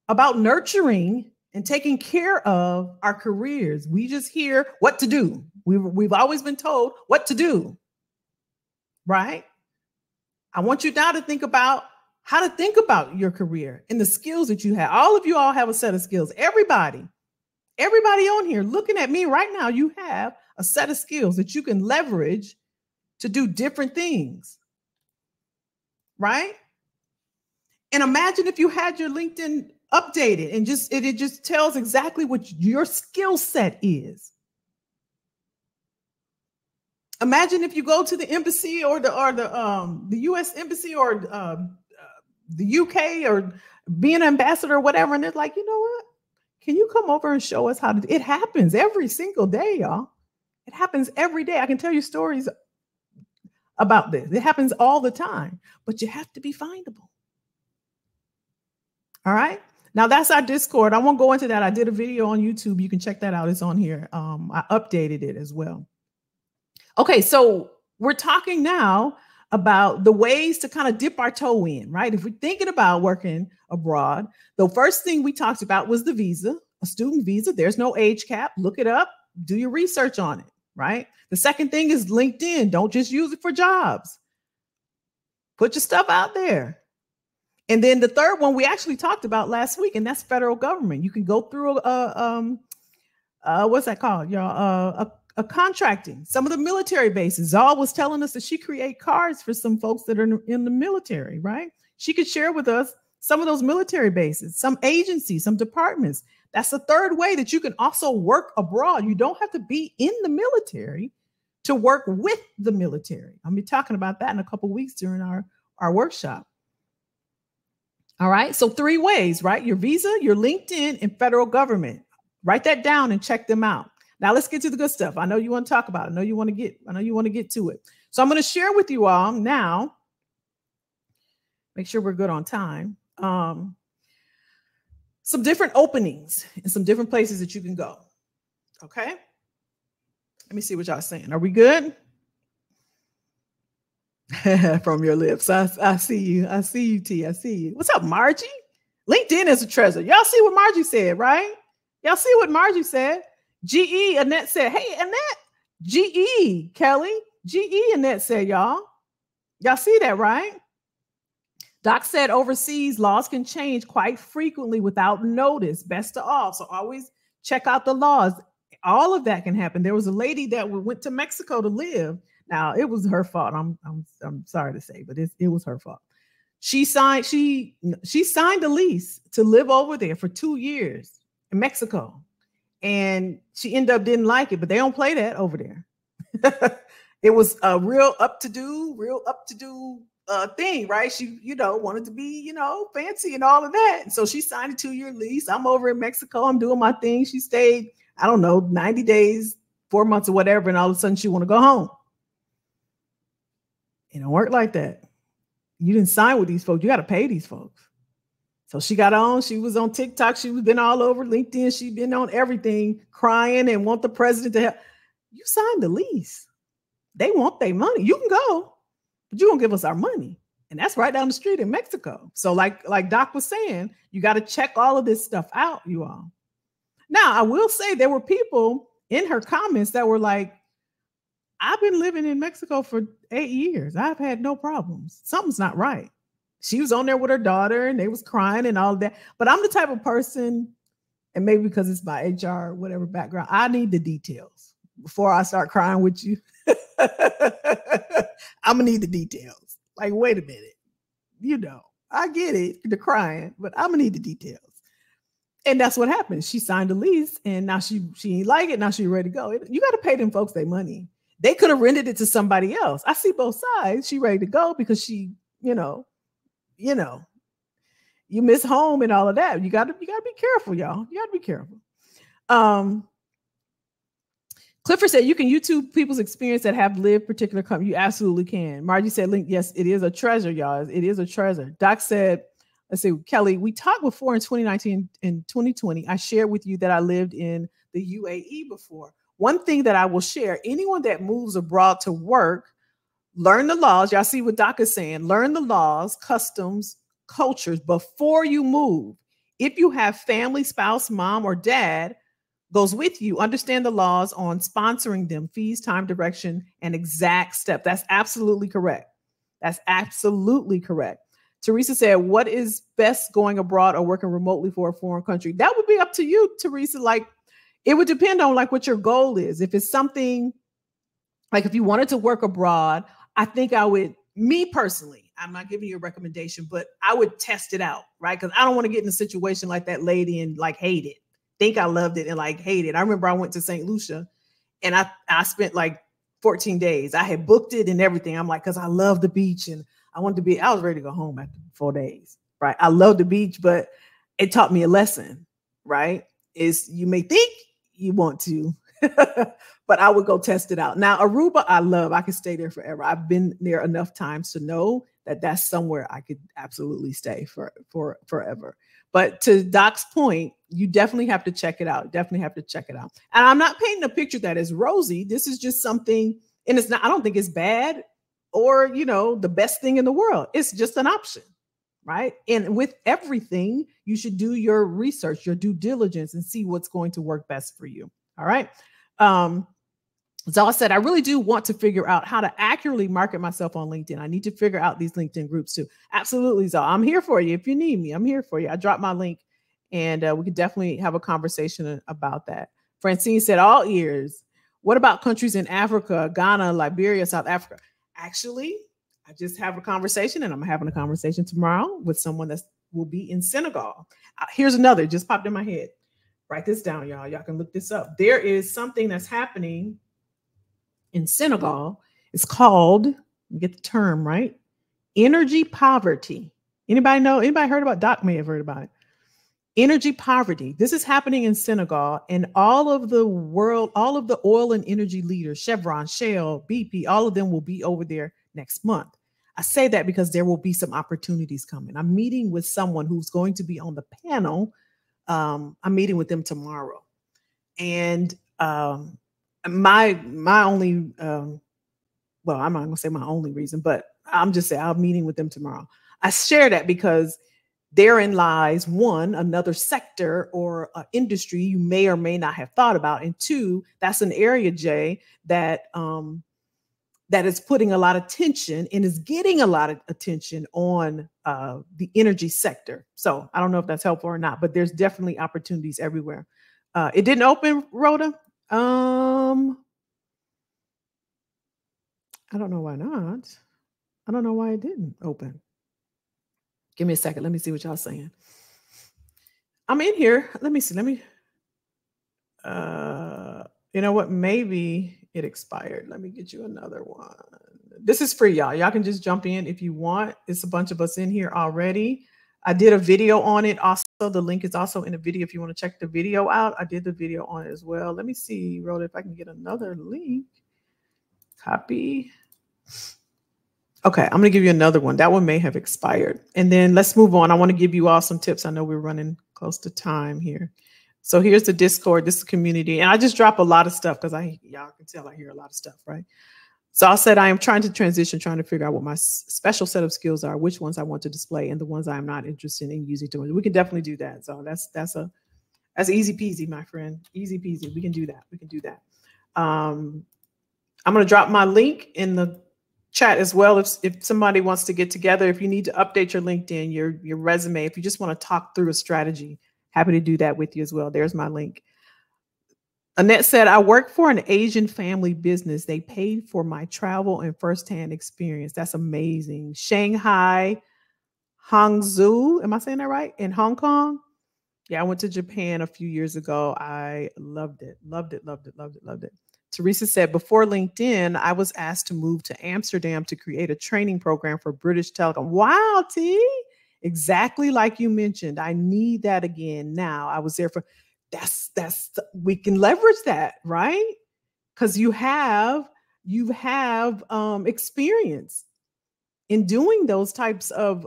about nurturing and taking care of our careers. We just hear what to do. We've always been told what to do, right? I want you now to think about how to think about your career and the skills that you have. All of you all have a set of skills. Everybody on here looking at me right now, you have a set of skills that you can leverage to do different things, right? And imagine if you had your LinkedIn updated and it just tells exactly what your skill set is. Imagine if you go to the embassy or the U.S. embassy or the U.K. or be an ambassador or whatever, and they're like, you know what? Can you come over and show us how to? It happens every single day, y'all. It happens every day. I can tell you stories about this. It happens all the time, but you have to be findable. All right. Now that's our Discord. I won't go into that. I did a video on YouTube. You can check that out. It's on here. I updated it as well. Okay, so we're talking now about the ways to kind of dip our toe in, right? If we're thinking about working abroad, the first thing we talked about was the visa, a student visa. There's no age cap. Look it up. Do your research on it, right? The second thing is LinkedIn. Don't just use it for jobs. Put your stuff out there. And then the third one we actually talked about last week, and that's federal government. You can go through what's that called, y'all? A contracting. Some of the military bases. Zal was telling us that she create cards for some folks that are in the military, right? She could share with us some of those military bases, some agencies, some departments. That's the third way that you can also work abroad. You don't have to be in the military to work with the military. I'll be talking about that in a couple of weeks during our workshop. All right. So 3 ways, right? Your visa, your LinkedIn, and federal government. Write that down and check them out. Now let's get to the good stuff. I know you want to talk about it. I know you want to get to it. So I'm going to share with you all now. Make sure we're good on time. Some different openings and some different places that you can go. Okay. Let me see what y'all saying. Are we good? From your lips. I see you. I see you, T. I see you. What's up, Margie? LinkedIn is a treasure. Y'all see what Margie said, right? Y'all see what Margie said? GE, Annette said, hey, Annette. GE, Kelly. GE, Annette said, y'all. Y'all see that, right? Doc said overseas laws can change quite frequently without notice. Best of all. So always check out the laws. All of that can happen. There was a lady that went to Mexico to live. Now it was her fault. I'm sorry to say, but it was her fault. She signed a lease to live over there for 2 years in Mexico. And she ended up didn't like it, but they don't play that over there. It was a real up to do thing, right? She, wanted to be, fancy and all of that. And so she signed a 2-year lease. I'm over in Mexico. I'm doing my thing. She stayed, 90 days, 4 months or whatever. And all of a sudden she want to go home. It don't work like that. You didn't sign with these folks. You got to pay these folks. So she got on. She was on TikTok. She was been all over LinkedIn. She'd been on everything, crying and want the president to help. You signed the lease. They want their money. You can go, but you won't give us our money. And that's right down the street in Mexico. So like Doc was saying, you got to check all of this stuff out, you all. Now, I will say there were people in her comments that were like, I've been living in Mexico for 8 years. I've had no problems. Something's not right. She was on there with her daughter and they was crying and all of that. But I'm the type of person, and maybe because it's my HR, whatever background, I need the details before I start crying with you. I'm gonna need the details. Like, wait a minute. I get it, the crying, but I'm gonna need the details. And that's what happened. She signed a lease and now she ain't like it. Now she's ready to go. You got to pay them folks their money. They could have rented it to somebody else. I see both sides. She ready to go because she, you miss home and all of that. You gotta be careful, y'all. You gotta be careful. Clifford said you can YouTube people's experience that have lived particular company. You absolutely can. Margie said, "Link, yes, it is a treasure, y'all. It is a treasure." Doc said, let's see, Kelly, we talked before in 2019 and 2020. I shared with you that I lived in the UAE before. One thing that I will share, anyone that moves abroad to work, learn the laws. Y'all see what Doc is saying. Learn the laws, customs, cultures before you move. If you have family, spouse, mom, or dad goes with you, understand the laws on sponsoring them, fees, time, direction, and exact step. That's absolutely correct. That's absolutely correct. Teresa said, what is best, going abroad or working remotely for a foreign country? That would be up to you, Teresa. Like, it would depend on like what your goal is. If it's something like, if you wanted to work abroad, I think I would, me personally, I'm not giving you a recommendation, but I would test it out, right? Because I don't want to get in a situation like that lady and like hate it. Think I loved it and like hate it. I remember I went to St. Lucia and I spent like 14 days. I had booked it and everything. I'm like, because I love the beach and I wanted to be, I was ready to go home after 4 days, right? I love the beach, but it taught me a lesson, right? Is you may think you want to, but I would go test it out. Now, Aruba, I love. I could stay there forever. I've been there enough times to know that that's somewhere I could absolutely stay for forever. But to Doc's point, you definitely have to check it out. Definitely have to check it out. And I'm not painting a picture that is rosy. This is just something, and it's not, I don't think it's bad or, you know, the best thing in the world. It's just an option, right? And with everything, you should do your research, your due diligence, and see what's going to work best for you. All right. Zal said, I really do want to figure out how to accurately market myself on LinkedIn. I need to figure out these LinkedIn groups too. Absolutely, Zal. I'm here for you. If you need me, I'm here for you. I dropped my link and we could definitely have a conversation about that. Francine said, all ears. What about countries in Africa, Ghana, Liberia, South Africa? Actually, I just have a conversation and I'm having a conversation tomorrow with someone that will be in Senegal. Here's another, just popped in my head. Write this down, y'all. Y'all can look this up. There is something that's happening in Senegal. It's called, get the term right, energy poverty. Anybody know? Anybody heard about? Doc may have heard about it. Energy poverty. This is happening in Senegal, and all of the world, all of the oil and energy leaders, Chevron, Shell, BP, all of them will be over there next month. I say that because there will be some opportunities coming. I'm meeting with someone who's going to be on the panel. I'm meeting with them tomorrow, and my only, well, I'm not gonna say my only reason, but I'm just saying I'm meeting with them tomorrow. I share that because therein lies, one, another sector or industry you may or may not have thought about, and two, that's an area, Jay, that that is putting a lot of attention and is getting a lot of attention on the energy sector. So I don't know if that's helpful or not, but there's definitely opportunities everywhere. It didn't open, Rhoda. I don't know why not. I don't know why it didn't open. Give me a second. Let me see what y'all saying. I'm in here. Let me see. Let me, you know what? Maybe it expired. Let me get you another one. This is free, y'all. Y'all can just jump in if you want. It's a bunch of us in here already. I did a video on it. Also, the link is also in the video if you want to check the video out. I did the video on it as well. Let me see, Rhoda, if I can get another link. Copy. Okay, I'm going to give you another one. That one may have expired. And then let's move on. I want to give you all some tips. I know we're running close to time here. So here's the Discord. This is community. And I just drop a lot of stuff because y'all can tell I hear a lot of stuff, right? So I said I am trying to transition, trying to figure out what my special set of skills are, which ones I want to display, and the ones I'm not interested in using to. We can definitely do that. So that's easy peasy, my friend. Easy peasy. We can do that. We can do that. I'm going to drop my link in the chat as well. If somebody wants to get together, if you need to update your LinkedIn, your resume, if you just want to talk through a strategy, happy to do that with you as well. There's my link. Annette said, I work for an Asian family business. They paid for my travel and firsthand experience. That's amazing. Shanghai, Hangzhou, am I saying that right? In Hong Kong? Yeah, I went to Japan a few years ago. I loved it, loved it, loved it, loved it, loved it. Teresa said, before LinkedIn, I was asked to move to Amsterdam to create a training program for British Telecom. Wow, T, exactly like you mentioned. I need that again now. I was there for, we can leverage that, right? Because you have experience in doing those types of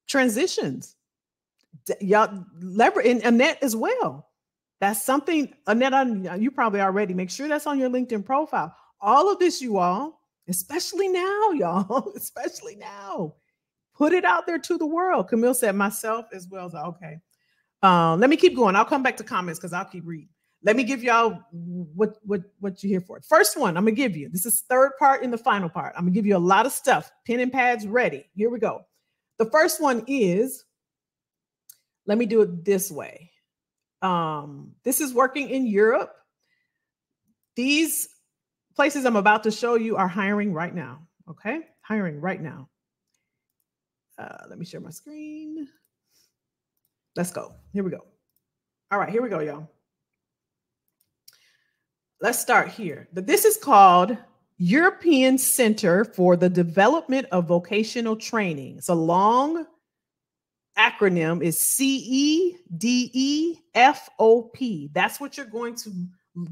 transitions. Y'all leverage, and Annette as well. That's something, Annette, you probably already make sure that's on your LinkedIn profile. All of this, you all, especially now, y'all, especially now, put it out there to the world. Camille said myself as well. So, okay. Let me keep going. I'll come back to comments because I'll keep reading. Let me give y'all what you're here for. First one, I'm going to give you. This is third part in the final part. I'm going to give you a lot of stuff. Pen and pads ready. Here we go. The first one is, let me do it this way. This is working in Europe. These places I'm about to show you are hiring right now. Okay, hiring right now. Let me share my screen. Let's go. Here we go. All right, here we go, y'all. Let's start here. This is called European Center for the Development of Vocational Training. It's a long acronym, is CEDEFOP. That's what you're going to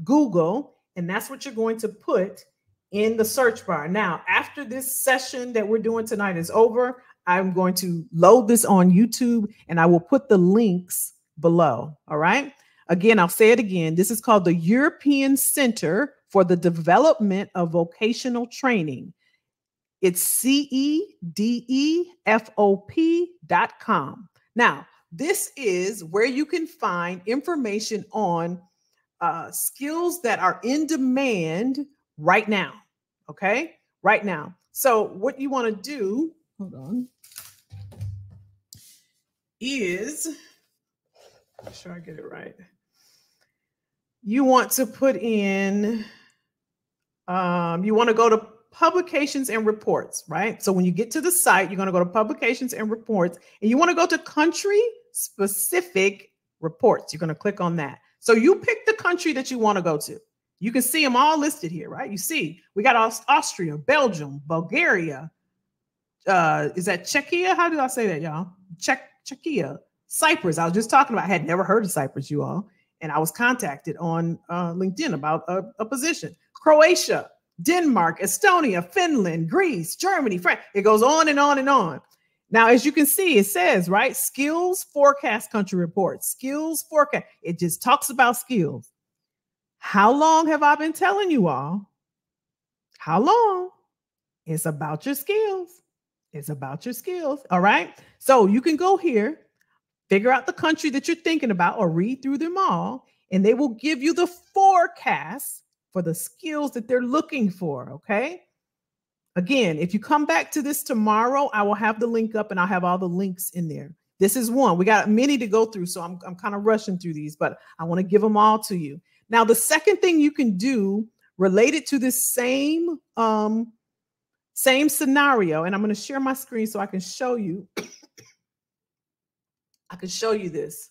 Google, and that's what you're going to put in the search bar. Now, after this session that we're doing tonight is over, I'm going to load this on YouTube, and I will put the links below. All right. Again, I'll say it again. This is called the European Center for the Development of Vocational Training. It's CEDEFOP.com. Now, this is where you can find information on skills that are in demand right now. Okay, right now. So what you want to do, hold on, is, make sure I get it right. You want to put in, you want to go to publications and reports, right? So when you get to the site, you're going to go to publications and reports, and you want to go to country specific reports. You're going to click on that. So you pick the country that you want to go to. You can see them all listed here, right? You see, we got Austria, Belgium, Bulgaria. Is that Czechia? How do I say that, y'all? Czechia, Cyprus. I was just talking about, I had never heard of Cyprus, you all. And I was contacted on LinkedIn about a position. Croatia, Denmark, Estonia, Finland, Greece, Germany, France. It goes on and on and on. Now, as you can see, it says, right, skills forecast country reports, skills forecast. It just talks about skills. How long have I been telling you all? How long? It's about your skills. It's about your skills. All right. So you can go here, figure out the country that you're thinking about, or read through them all, and they will give you the forecast for the skills that they're looking for. Okay. Again, if you come back to this tomorrow, I will have the link up and I'll have all the links in there. This is one. We got many to go through, so I'm kind of rushing through these, but I want to give them all to you. Now, the second thing you can do related to this same scenario, and I'm going to share my screen so I can show you. I can show you this.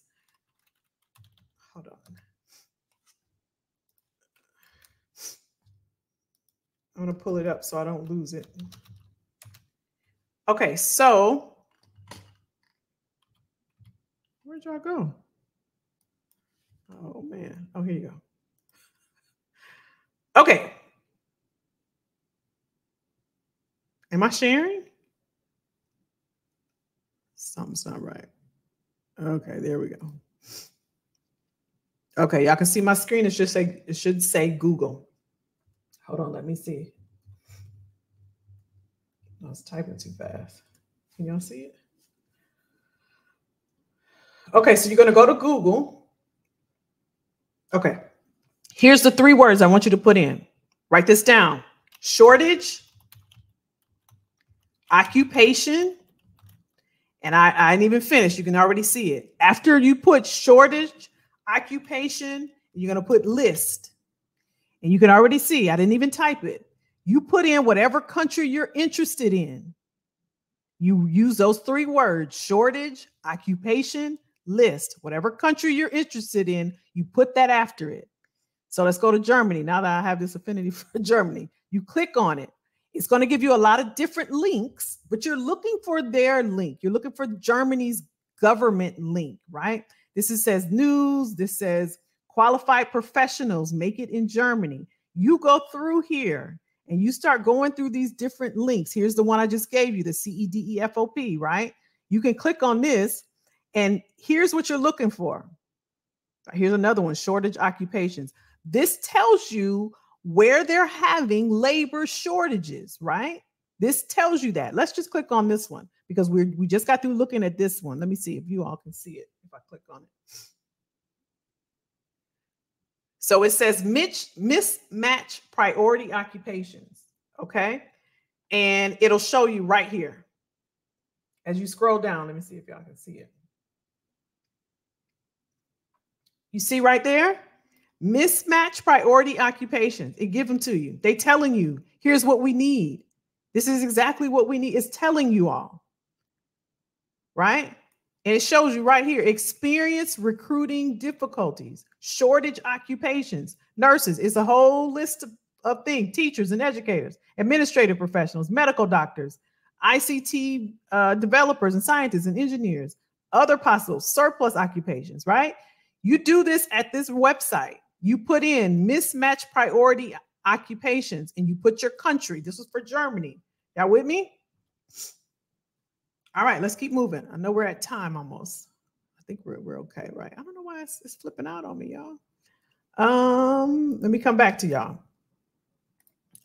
Hold on. I'm going to pull it up so I don't lose it. Okay, so where'd y'all go? Oh, man. Oh, here you go. Okay. Am I sharing? Something's not right. Okay, there we go. Okay, y'all can see my screen. It should say Google. Hold on, let me see. I was typing too fast. Can y'all see it? Okay, so you're going to go to Google. Okay, here's the 3 words I want you to put in. Write this down. Shortage, occupation, and I didn't even finish. You can already see it. After you put shortage, occupation, you're going to put list. And you can already see, I didn't even type it. You put in whatever country you're interested in. You use those 3 words, shortage, occupation, list. Whatever country you're interested in, you put that after it. So let's go to Germany. Now that I have this affinity for Germany, you click on it. It's going to give you a lot of different links, but you're looking for their link. You're looking for Germany's government link, right? Says news. This says qualified professionals make it in Germany. You go through here and you start going through these different links. Here's the one I just gave you, the CEDEFOP, right? You can click on this and here's what you're looking for. Here's another one, shortage occupations. This tells you where they're having labor shortages, right? This tells you that. Let's just click on this one because we just got through looking at this one. Let me see if you all can see it if I click on it. So it says mismatch priority occupations, okay? And it'll show you right here. As you scroll down, let me see if y'all can see it. You see right there? Mismatch priority occupations. It give them to you. They telling you, here's what we need. This is exactly what we need. It's telling you all. Right? And it shows you right here, experience recruiting difficulties, shortage occupations, nurses. It's a whole list of things, teachers and educators, administrative professionals, medical doctors, ICT developers and scientists and engineers, other possible surplus occupations, right? You do this at this website. You put in mismatch priority occupations and you put your country. This was for Germany. Y'all with me? All right, let's keep moving. I know we're at time almost. I think we're okay, right? I don't know why it's flipping out on me, y'all. Let me come back to y'all.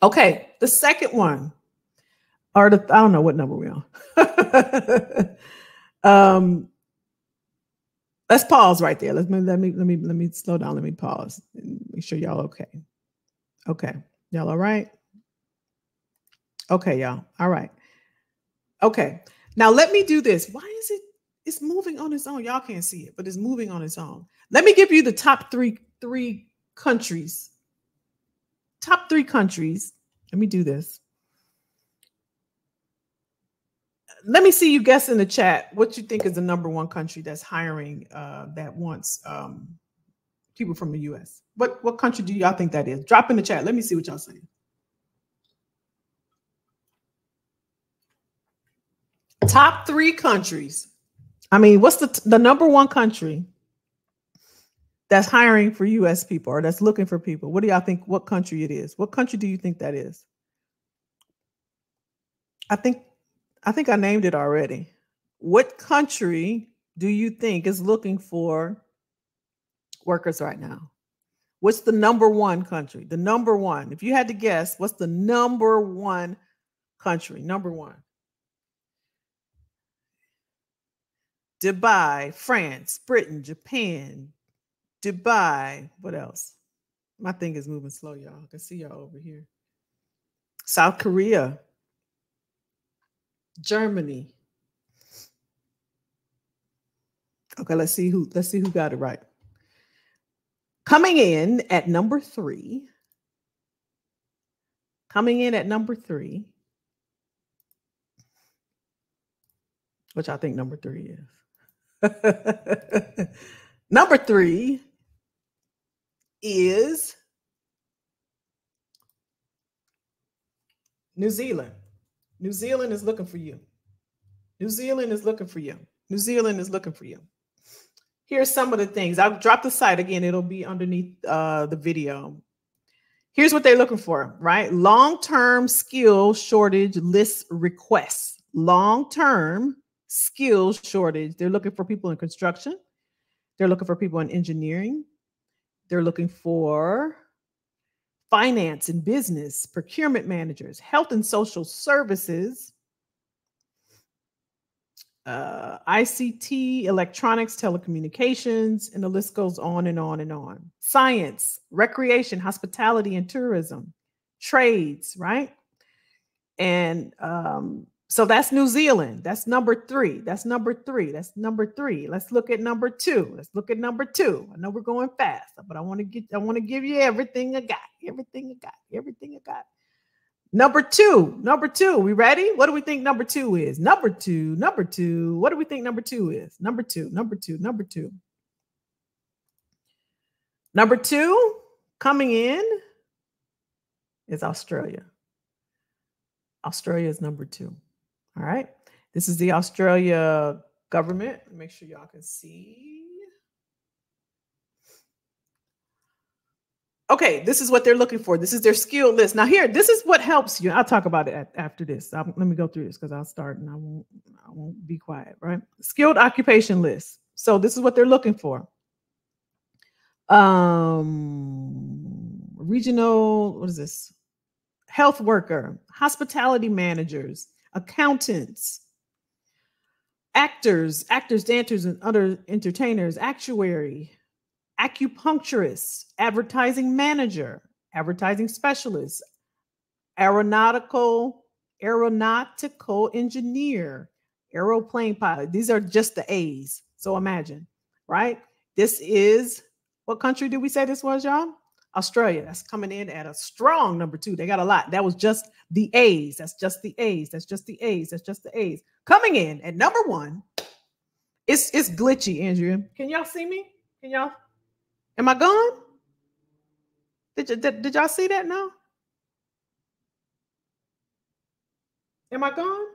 Okay, the second one, or I don't know what number we're on. Let's pause right there. Let me slow down. Let me pause and make sure y'all okay. Okay, y'all all right? Okay, y'all. All right. Okay. Now let me do this. Why is it's moving on its own? Y'all can't see it, but it's moving on its own. Let me give you the top three countries. Top 3 countries. Let me do this. Let me see you guess in the chat what you think is the number 1 country that's hiring that wants people from the US. What country do y'all think that is? Drop in the chat. Let me see what y'all say. Top 3 countries. I mean, what's the number 1 country that's hiring for US people or that's looking for people? What do y'all think? What country it is? What country do you think that is? I think I named it already. What country do you think is looking for workers right now? What's the number 1 country? The number 1. If you had to guess, what's the number 1 country? Number 1. Dubai, France, Britain, Japan, Dubai. What else? My thing is moving slow, y'all. I can see y'all over here. South Korea, Germany. Okay, let's see who got it right. Coming in at number 3. Coming in at number 3. Which I think number 3 is. Number 3 is New Zealand. New Zealand is looking for you. New Zealand is looking for you. New Zealand is looking for you. Here's some of the things. I'll drop the site again. It'll be underneath the video. Here's what they're looking for, right? Long-term skill shortage list requests. Long-term skill shortage. They're looking for people in construction. They're looking for people in engineering. They're looking for finance and business, procurement managers, health and social services, ICT, electronics, telecommunications, and the list goes on and on and on. Science, recreation, hospitality, and tourism, trades, right? And so that's New Zealand. That's number 3. That's number 3. That's number 3. Let's look at number 2. Let's look at number 2. I know we're going fast, but I want to give you everything I got. Everything I got. Everything I got. Number 2. Number 2. We ready? What do we think number 2 is? Number 2. Number 2. What do we think number 2 is? Number 2. Number 2. Number 2. Number 2 coming in is Australia. Australia is number 2. All right. This is the Australia government. Make sure y'all can see. Okay, this is what they're looking for. This is their skill list. Now here, this is what helps you. I'll talk about it after this. Let me go through this because I'll start and I won't be quiet, right? Skilled occupation list. So this is what they're looking for. Regional, what is this? Health worker, hospitality managers, accountants, actors, dancers, and other entertainers, actuary, acupuncturist, advertising manager, advertising specialist, aeronautical engineer, Aeroplane pilot. These are just the A's. So imagine, right? This is, what country did we say this was, y'all? Australia. That's coming in at a strong number 2. They got a lot. That was just the A's. That's just the A's. That's just the A's. That's just the A's. Coming in at number 1. It's glitchy, Andrea. Can y'all see me? Can y'all? Am I gone? Did y'all see that now? Am I gone?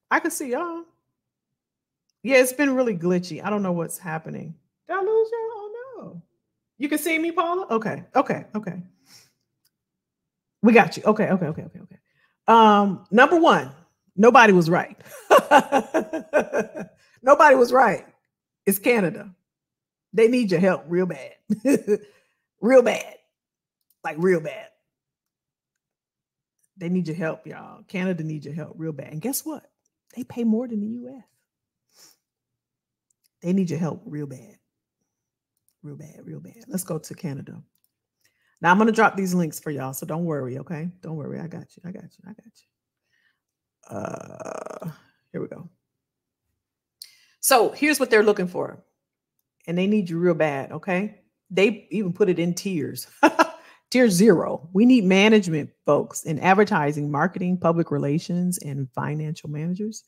I can see y'all. Yeah, it's been really glitchy. I don't know what's happening. Did I lose y'all? Oh no. You can see me, Paula? Okay. We got you. Okay. Number 1, nobody was right. Nobody was right. It's Canada. They need your help real bad. Real bad. Like real bad. They need your help, y'all. Canada needs your help real bad. And guess what? They pay more than the U.S. They need your help real bad. Real bad. Let's go to Canada. Now I'm going to drop these links for y'all, so don't worry, okay? Don't worry. I got you. Here we go. So here's what they're looking for. And they need you real bad, okay? They even put it in tiers. Tier 0. We need management folks in advertising, marketing, public relations, and financial managers.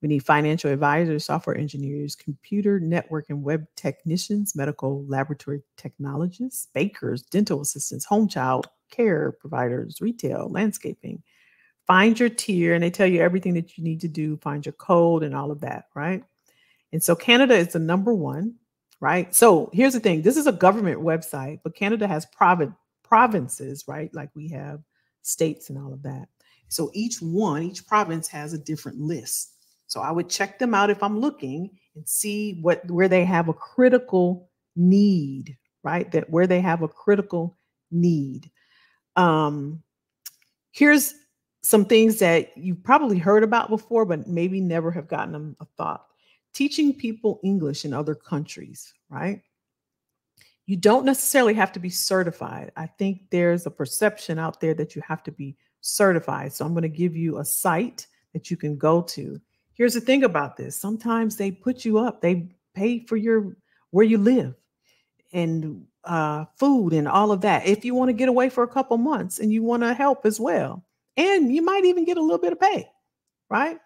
We need financial advisors, software engineers, computer network and web technicians, medical laboratory technologists, bakers, dental assistants, home child care providers, retail, landscaping. Find your tier, and they tell you everything that you need to do. Find your code and all of that, right? And so Canada is the number 1, right? So here's the thing. This is a government website, but Canada has provinces, right? Like we have states and all of that. So each province has a different list. So I would check them out if I'm looking and see where they have a critical need, right? Where they have a critical need. Here's some things that you've probably heard about before, but maybe never have gotten them a thought. Teaching people English in other countries, right? You don't necessarily have to be certified. I think there's a perception out there that you have to be certified. So I'm going to give you a site that you can go to. Here's the thing about this. Sometimes they put you up. They pay for where you live and food and all of that. If you want to get away for a couple months and you want to help as well. And you might even get a little bit of pay, right?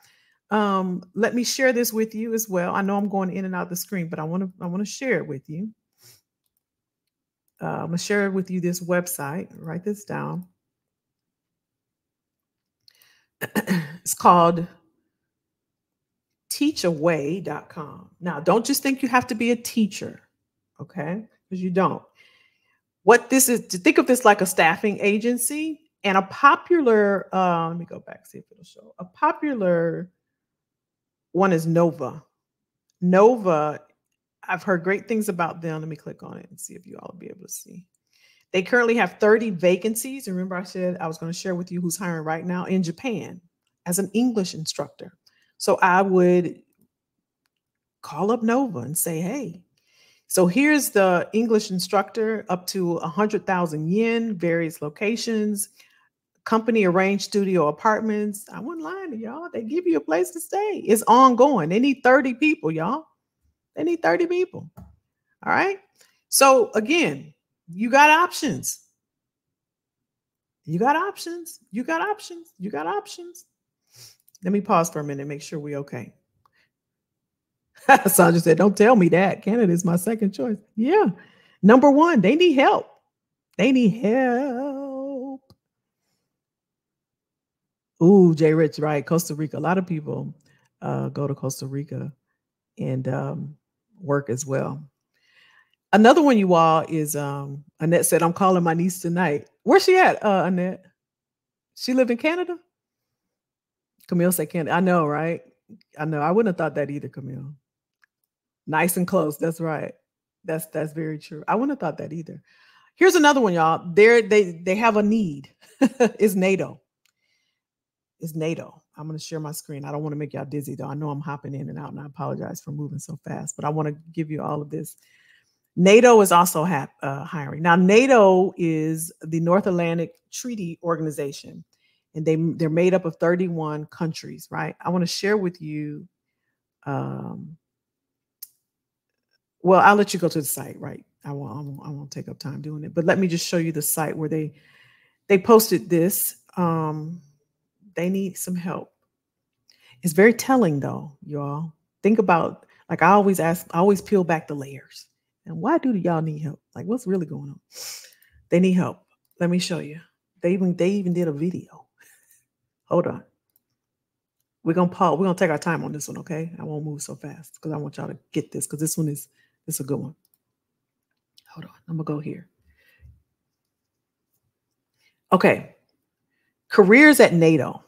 Let me share this with you as well. I know I'm going in and out the screen, but I want to share it with you. I'm going to share with you this website. Write this down. It's called teachaway.com. Now, don't just think you have to be a teacher, okay? Because you don't. What this is, to think of this like a staffing agency, and a popular, let me go back, see if it'll show. A popular one is Nova. Nova, I've heard great things about them. Let me click on it and see if you all will be able to see. They currently have 30 vacancies. Remember, I said I was going to share with you who's hiring right now in Japan as an English instructor. So I would call up Nova and say, hey, so here's the English instructor, up to 100,000 yen, various locations, company arranged studio apartments. I wasn't lying to y'all. They give you a place to stay. It's ongoing. They need 30 people, y'all. They need 30 people. All right. So again, you got options. You got options. You got options. You got options. Let me pause for a minute and make sure we're okay. Sandra said, don't tell me that. Canada is my second choice. Yeah. Number 1, they need help. They need help. Ooh, Jay Rich, right. Costa Rica. A lot of people go to Costa Rica and work as well. Another one, you all, is Annette said, I'm calling my niece tonight. Where's she at, Annette? She live in Canada? Camille said Canada. I know, right? I know. I wouldn't have thought that either, Camille. Nice and close. That's right. That's very true. I wouldn't have thought that either. Here's another one, y'all. They have a need. It's NATO. It's NATO. I'm going to share my screen. I don't want to make y'all dizzy, though. I know I'm hopping in and out, and I apologize for moving so fast, but I want to give you all of this. NATO is also hiring. Now, NATO is the North Atlantic Treaty Organization. and they're made up of 31 countries, right? I want to share with you. Well, I'll let you go to the site, right? I won't take up time doing it, but let me just show you the site where they posted this. They need some help. It's very telling, though, y'all. Think about, like, I always peel back the layers. And why do y'all need help? Like, what's really going on? They need help. Let me show you. They even did a video. Hold on. We're gonna pause. We're gonna take our time on this one, okay? I won't move so fast because I want y'all to get this, because this is a good one. Hold on. I'm gonna go here. Okay. Careers at NATO.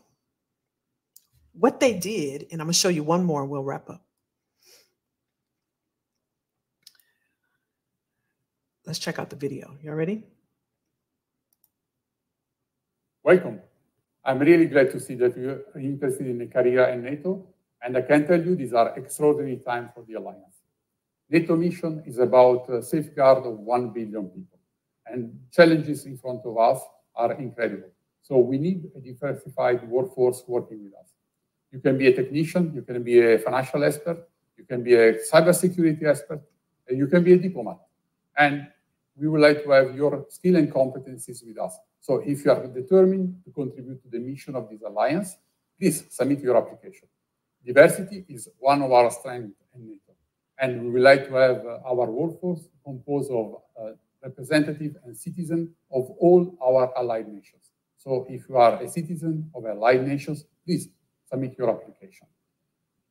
What they did, and I'm gonna show you one more and we'll wrap up. Let's check out the video. Y'all ready? Welcome. I'm really glad to see that you're interested in a career in NATO, and I can tell you these are extraordinary times for the Alliance. NATO mission is about safeguard of 1 billion people, and challenges in front of us are incredible. So we need a diversified workforce working with us. You can be a technician, you can be a financial expert, you can be a cybersecurity expert, and you can be a diplomat. And we would like to have your skill and competencies with us. So if you are determined to contribute to the mission of this alliance, please submit your application. Diversity is one of our strengths in NATO. And we would like to have our workforce composed of representatives and citizens of all our allied nations. So if you are a citizen of allied nations, please submit your application.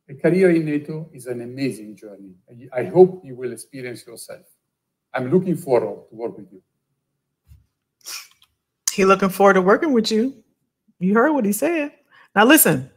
A career in NATO is an amazing journey. I hope you will experience yourself. I'm looking forward to work with you. He's looking forward to working with you. You heard what he said. Now listen,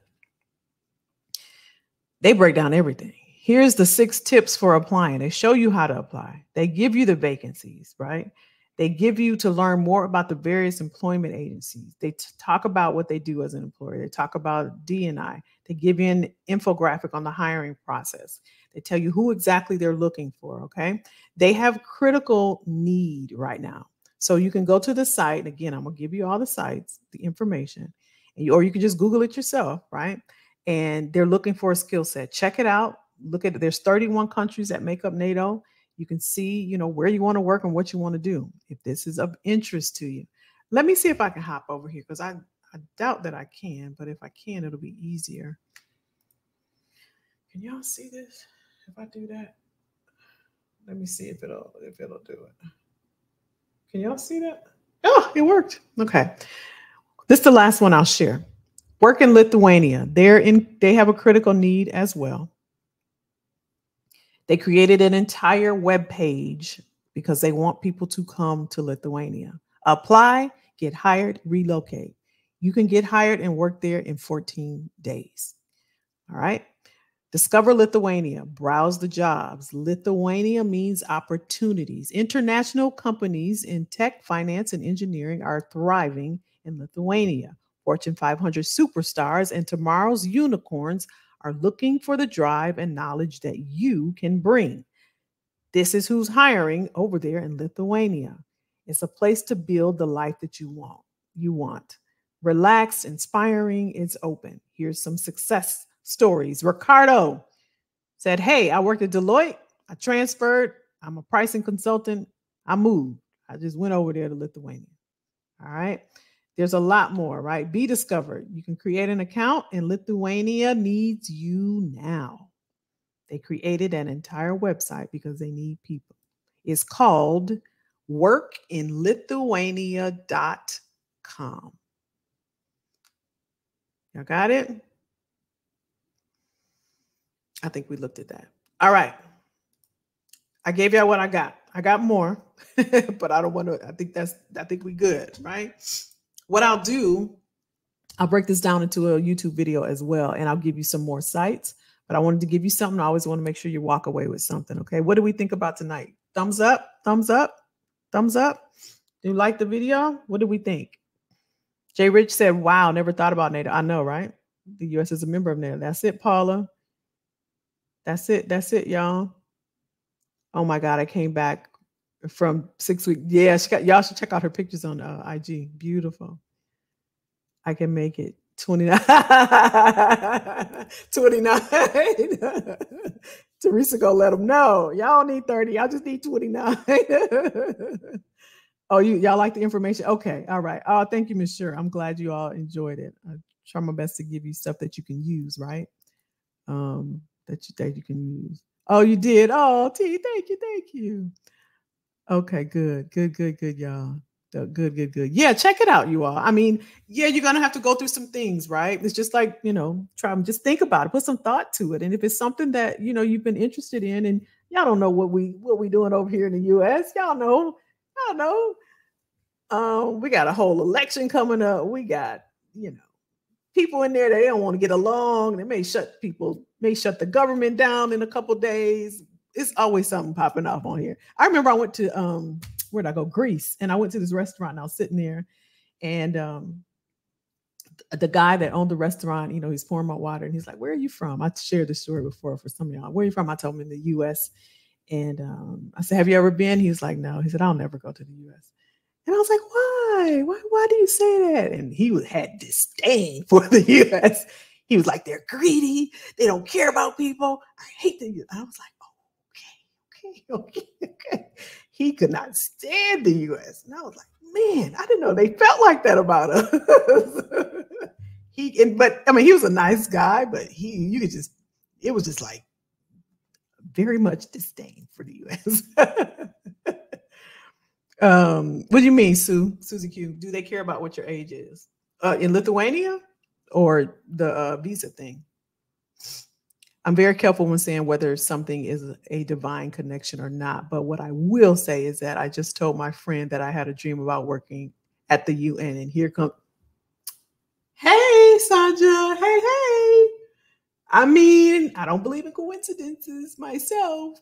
they break down everything. Here's the 6 tips for applying. They show you how to apply. They give you the vacancies, right? They give you to learn more about the various employment agencies. They talk about what they do as an employer. They talk about D&I. They give you an infographic on the hiring process. They tell you who exactly they're looking for, okay? They have critical need right now. So you can go to the site. Again, I'm going to give you all the sites, the information, or you can just Google it yourself, right? And they're looking for a skill set. Check it out. Look at it. There's 31 countries that make up NATO. You can see, where you want to work and what you want to do. If this is of interest to you, let me see if I can hop over here, because I doubt that I can, but if I can, it'll be easier. Can y'all see this? If I do that, let me see if it'll do it. Can y'all see that? Oh, it worked. Okay. This is the last one I'll share. Work in Lithuania. They have a critical need as well. They created an entire web page because they want people to come to Lithuania. Apply, get hired, relocate. You can get hired and work there in 14 days. All right. Discover Lithuania. Browse the jobs. Lithuania means opportunities. International companies in tech, finance, and engineering are thriving in Lithuania. Fortune 500 superstars and tomorrow's unicorns are looking for the drive and knowledge that you can bring. This is who's hiring over there in Lithuania. It's a place to build the life that you want. Relaxed, inspiring, it's open. Here's some success stories. Ricardo said, hey, I worked at Deloitte. I transferred. I'm a pricing consultant. I moved. I just went over there to Lithuania. All right. There's a lot more, right? Be discovered. You can create an account, and Lithuania needs you now. They created an entire website because they need people. It's called workinlithuania.com. Y'all got it? I think we looked at that. All right. I gave y'all what I got. I got more, but I don't want to. I think we good, right? What I'll do, I'll break this down into a YouTube video as well, and I'll give you some more sites, but I wanted to give you something. I always want to make sure you walk away with something. Okay. What do we think about tonight? Thumbs up, thumbs up, thumbs up. Do you like the video? What do we think? Jay Rich said, wow, never thought about NATO. I know, right? The U.S. is a member of NATO. That's it, Paula. That's it. That's it, y'all. Oh my God. I came back from 6 weeks. Yeah, y'all should check out her pictures on IG. Beautiful. I can make it 29. 29. Teresa gonna let them know. Y'all need 30. I just need 29. Oh, y'all like the information? Okay. All right. Oh, thank you, Miss Sure. I'm glad you all enjoyed it. I try my best to give you stuff that you can use, right? That you can use. Oh, you did. Oh, T, thank you, thank you. Okay, good, y'all. Good. Yeah, check it out, you all. I mean, yeah, you're gonna have to go through some things, right? It's just like, just think about it, put some thought to it. And if it's something that you've been interested in, and y'all don't know what we doing over here in the US, y'all know. We got a whole election coming up. We got, people in there, they don't want to get along. They may shut the government down in a couple days. It's always something popping off on here. I remember I went to where'd I go? Greece. And I went to this restaurant and I was sitting there, and the guy that owned the restaurant, he's pouring my water and he's like, "Where are you from?" I shared this story before for some of y'all. "Where are you from?" I told him in the US. And I said, "Have you ever been?" He was like, "No." He said, "I'll never go to the US." And I was like, "Why? Why do you say that?" And he had disdain for the US. He was like, "They're greedy. They don't care about people. I hate the US." I was like, okay. He could not stand the US. And I was like, man, I didn't know they felt like that about us. But he was a nice guy, but it was just like very much disdain for the US. What do you mean, Susie Q? Do they care about what your age is? In Lithuania or the visa thing? I'm very careful when saying whether something is a divine connection or not. But what I will say is that I just told my friend that I had a dream about working at the UN, and here comes. Hey, Sanja. Hey. I mean, I don't believe in coincidences myself,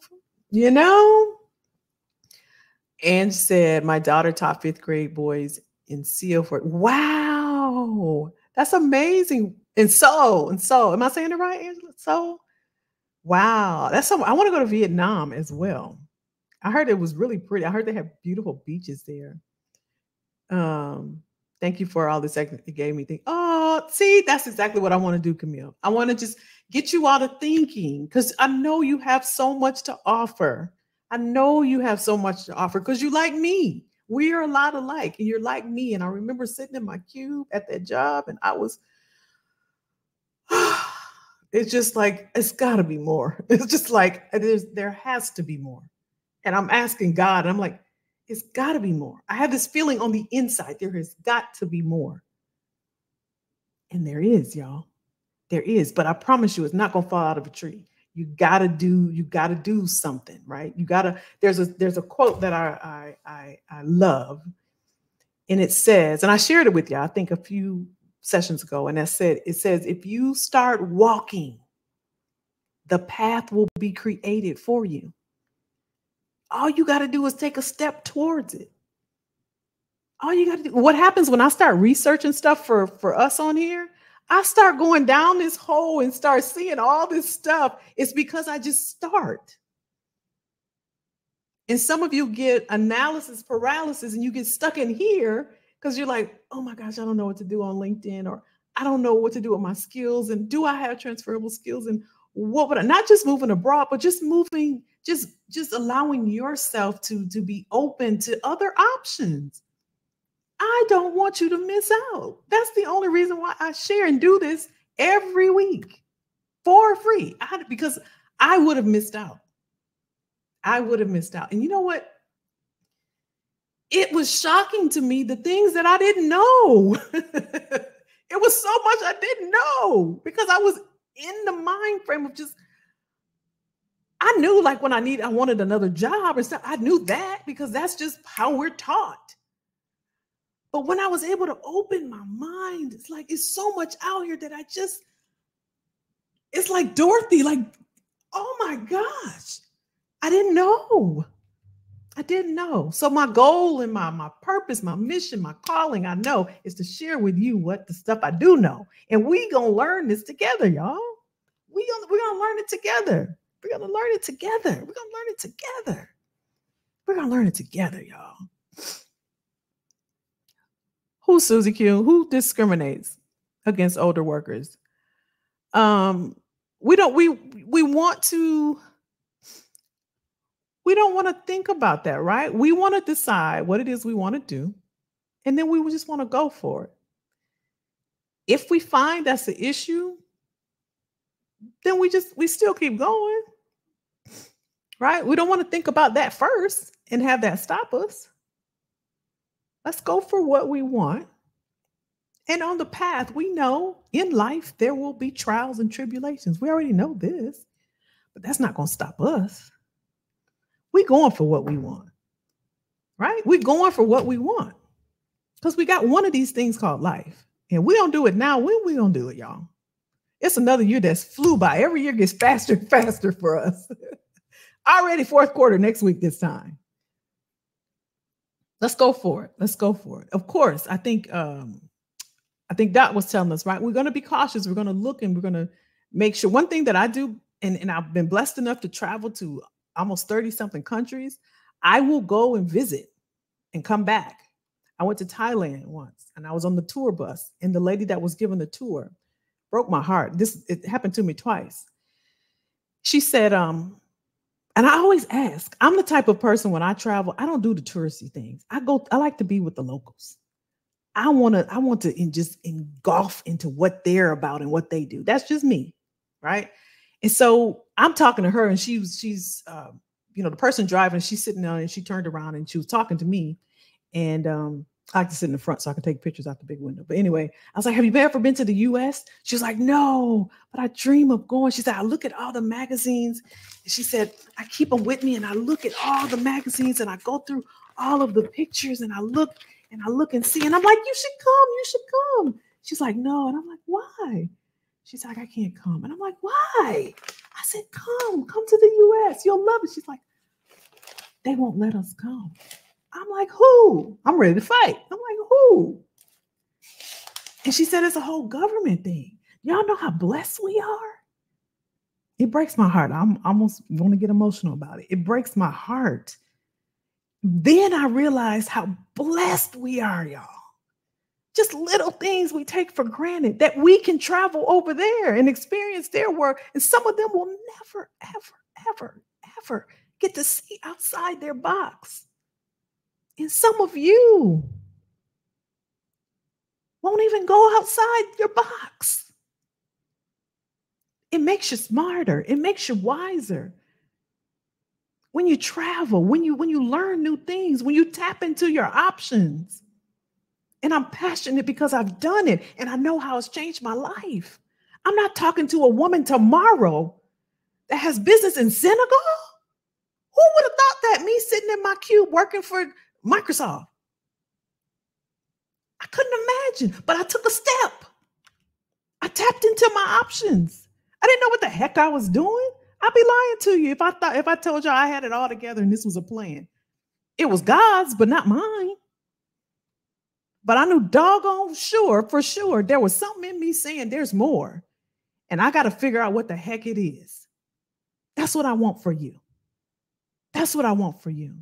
And said, my daughter taught 5th grade boys in Seoul for. Wow, that's amazing. And so, am I saying it right, Angela? So, wow, that's something. I want to go to Vietnam as well. I heard it was really pretty. I heard they have beautiful beaches there. Thank you for all this. It gave me think. Oh, see, that's exactly what I want to do, Camille. I want to just get you all to thinking, because I know you have so much to offer. I know you have so much to offer because you like me. We are a lot alike, and you're like me. And I remember sitting in my cube at that job, and I was. It's just like, it's got to be more. It's just like there has to be more. And I'm asking God, and I'm like, it's got to be more. I have this feeling on the inside. There has got to be more. And there is, y'all. There is. But I promise you, it's not going to fall out of a tree. You got to do something, right? There's a quote that I love. And it says, and I shared it with you, I think a few sessions ago. And it says, if you start walking, the path will be created for you. All you got to do is take a step towards it. All you got to do. What happens when I start researching stuff for us on here? I start going down this hole and start seeing all this stuff. It's because I just start. And some of you get analysis paralysis and you get stuck in here because you're like, oh my gosh, I don't know what to do on LinkedIn, or I don't know what to do with my skills. And do I have transferable skills? And what would I, not just moving abroad, but just moving, just allowing yourself to be open to other options. I don't want you to miss out. That's the only reason why I share and do this every week for free, because I would have missed out. And you know what? It was shocking to me, the things that I didn't know. It was so much I didn't know because I was in the mind frame of just, I knew like when I wanted another job or stuff. I knew that because that's just how we're taught. But when I was able to open my mind, it's like, it's so much out here that it's like Dorothy, like, oh my gosh, I didn't know. So my goal and my purpose, my mission, my calling, I know, is to share with you what the stuff I do know. And we gonna learn this together, y'all. We're gonna learn it together. We're gonna learn it together, y'all. Who's Susie Q? Who discriminates against older workers? We don't want to we don't want to think about that, right? We want to decide what it is we want to do, and then we just want to go for it. If we find that's the issue, then we still keep going, right? We don't want to think about that first and have that stop us. Let's go for what we want. And on the path, we know in life there will be trials and tribulations. We already know this, but that's not going to stop us. We're going for what we want, right? We're going for what we want because we got one of these things called life. And we don't do it now. When we going to do it, y'all? It's another year that's flew by. Every year gets faster and faster for us. Already fourth quarter next week this time. Let's go for it. Let's go for it. Of course, I think Dot was telling us, right? We're going to be cautious. We're going to look and we're going to make sure. One thing that I do, and I've been blessed enough to travel to almost 30-something countries, I will go and visit and come back. I went to Thailand once and I was on the tour bus, and the lady that was giving the tour broke my heart. It happened to me twice. She said, and I always ask, I'm the type of person when I travel, I don't do the touristy things. I like to be with the locals. I want to just engulf into what they're about and what they do. That's just me, right? And so I'm talking to her, and she's the person driving, she's sitting there, and she turned around and she was talking to me. And I like to sit in the front so I can take pictures out the big window. But anyway, I was like, have you ever been to the US? She was like, no, but I dream of going. She said, I look at all the magazines. And she said, I keep them with me, and I look at all the magazines, and I go through all of the pictures, and I look and see. And I'm like, you should come. She's like, no. And I'm like, why? She's like, I can't come. And I'm like, why? I said, come to the US. You'll love it. She's like, they won't let us come. I'm like, who? I'm ready to fight. I'm like, who? And she said, it's a whole government thing. Y'all know how blessed we are? It breaks my heart. I'm almost going to get emotional about it. It breaks my heart. Then I realized how blessed we are, y'all. Just little things we take for granted, that we can travel over there and experience their work. And some of them will never, ever, ever, ever get to see outside their box. And some of you won't even go outside your box. It makes you smarter. It makes you wiser. When you travel, when you learn new things, when you tap into your options. And I'm passionate because I've done it and I know how it's changed my life. I'm not talking to a woman tomorrow that has business in Senegal. Who would have thought that, me sitting in my cube working for Microsoft? I couldn't imagine, but I took a step. I tapped into my options. I didn't know what the heck I was doing. I'd be lying to you if I told you I had it all together and this was a plan. It was God's, but not mine. But I knew for sure, there was something in me saying there's more. And I got to figure out what the heck it is. That's what I want for you. That's what I want for you.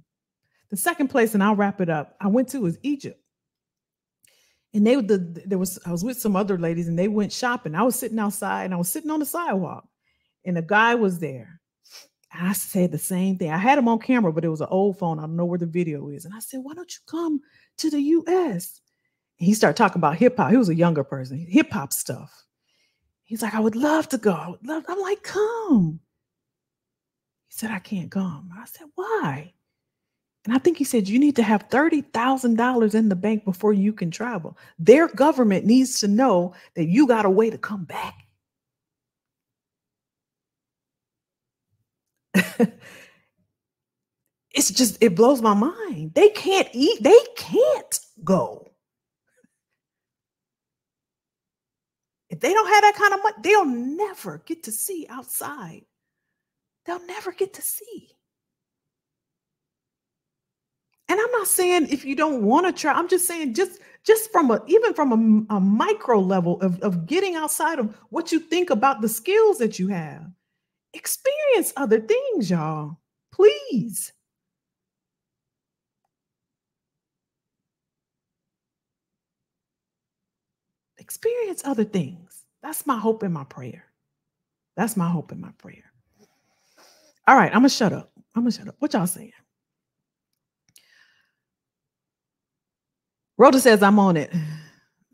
The second place, and I'll wrap it up, I went to was Egypt. And I was with some other ladies, and they went shopping. I was sitting outside, and I was sitting on the sidewalk, and a guy was there. And I said the same thing. I had him on camera, but it was an old phone. I don't know where the video is. And I said, why don't you come to the US? And he started talking about hip hop. He was a younger person, hip hop stuff. He's like, I would love to go. I'm like, come. He said, I can't come. I said, why? And I think he said, you need to have $30,000 in the bank before you can travel. Their government needs to know that you got a way to come back. It blows my mind. They can't eat. They can't go. If they don't have that kind of money, they'll never get to see outside. They'll never get to see. And I'm not saying if you don't want to try, I'm just saying just from a micro level of getting outside of what you think about the skills that you have. Experience other things, y'all. Please. Experience other things. That's my hope and my prayer. That's my hope and my prayer. All right, I'm going to shut up. What y'all saying? Rhoda says, I'm on it.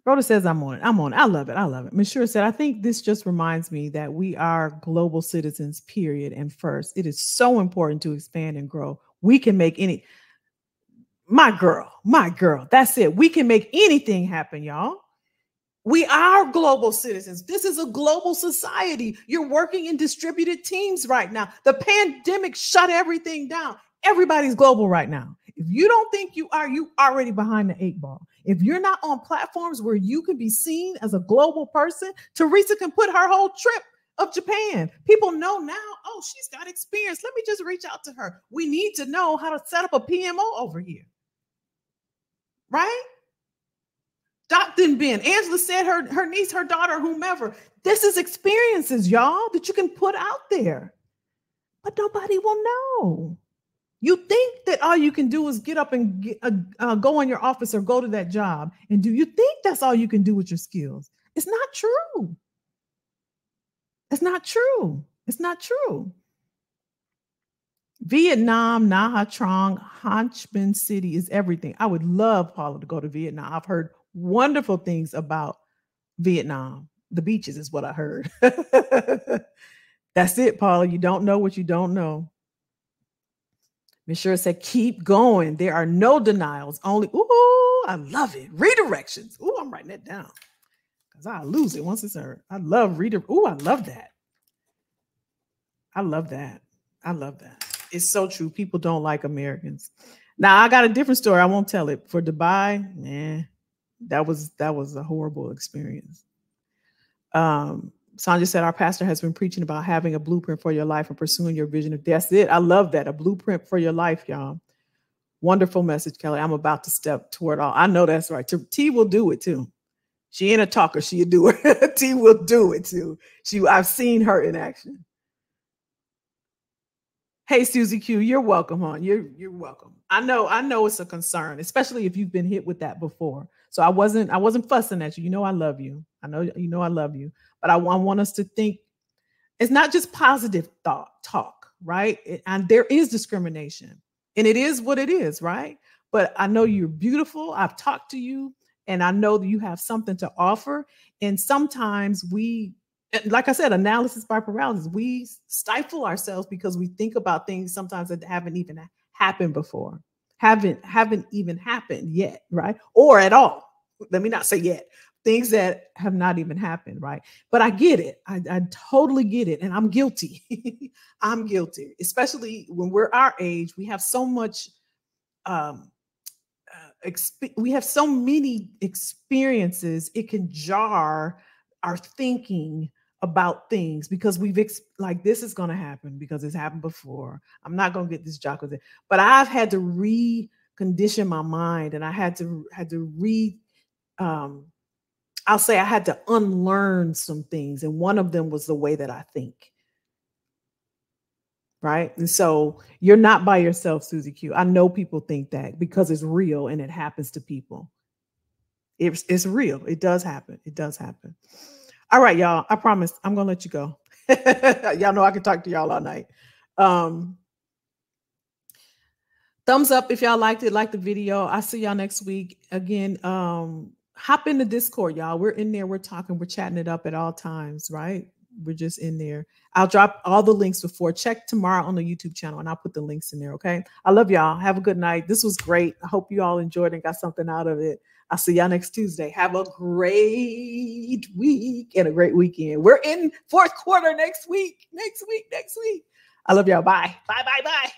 Rhoda says, I'm on it. I love it. Ms. Shura said, I think this just reminds me that we are global citizens, period. And first, it is so important to expand and grow. We can make my girl, that's it. We can make anything happen, y'all. We are global citizens. This is a global society. You're working in distributed teams right now. The pandemic shut everything down. Everybody's global right now. If you don't think you are, you already behind the 8 ball. If you're not on platforms where you can be seen as a global person, Teresa can put her whole trip of Japan. People know now, oh, she's got experience. Let me just reach out to her. We need to know how to set up a PMO over here. Right? Dr. Ben, Angela said her niece, her daughter, whomever. This is experiences, y'all, that you can put out there. But nobody will know. You think that all you can do is get up and go in your office or go to that job and do. You think that's all you can do with your skills. It's not true. It's not true. It's not true. Vietnam, Nha Trang, Ho Chi Minh City is everything. I would love Paula to go to Vietnam. I've heard wonderful things about Vietnam. The beaches is what I heard. That's it, Paula. You don't know what you don't know. Ms. Shura said, keep going. There are no denials. Only, ooh, I love it. Redirections. Ooh, I'm writing that down because I lose it once it's heard. I love Ooh, I love that. I love that. I love that. It's so true. People don't like Americans. Now, I got a different story. I won't tell it. For Dubai, that was a horrible experience. Sandra said, our pastor has been preaching about having a blueprint for your life and pursuing your vision. That's it. I love that. A blueprint for your life, y'all. Wonderful message, Kelly. I'm about to step toward all. I know that's right. T will do it too. She ain't a talker. She'll do it. T will do it too. I've seen her in action. Hey, Susie Q, you're welcome, hon. You're welcome. I know it's a concern, especially if you've been hit with that before. So I wasn't fussing at you. You know I love you. I know I love you. But I want us to think it's not just positive talk, right? And there is discrimination, and it is what it is, right? But I know you're beautiful. I've talked to you, and I know that you have something to offer. And sometimes like I said, analysis by paralysis, we stifle ourselves because we think about things sometimes that haven't even happened before, haven't even happened yet, right? Or at all. Let me not say yet. Things that have not even happened, right? But I get it. I totally get it. And I'm guilty. I'm guilty, especially when we're our age. We have so much, we have so many experiences. It can jar our thinking about things because like this is going to happen because it's happened before. I'm not going to get this job with it. But I've had to recondition my mind, and I had to I'll say I had to unlearn some things. And one of them was the way that I think. Right. And so you're not by yourself, Susie Q. I know people think that because it's real and it happens to people. It's real. It does happen. It does happen. All right, y'all. I promise I'm going to let you go. Y'all know I can talk to y'all all night. Thumbs up if y'all liked it, like the video. I'll see y'all next week. Again, hop in the Discord, y'all. We're in there. We're talking. We're chatting it up at all times, right? We're just in there. I'll drop all the links before. Check tomorrow on the YouTube channel, and I'll put the links in there, okay? I love y'all. Have a good night. This was great. I hope you all enjoyed and got something out of it. I'll see y'all next Tuesday. Have a great week and a great weekend. We're in fourth quarter next week. Next week. I love y'all. Bye. Bye.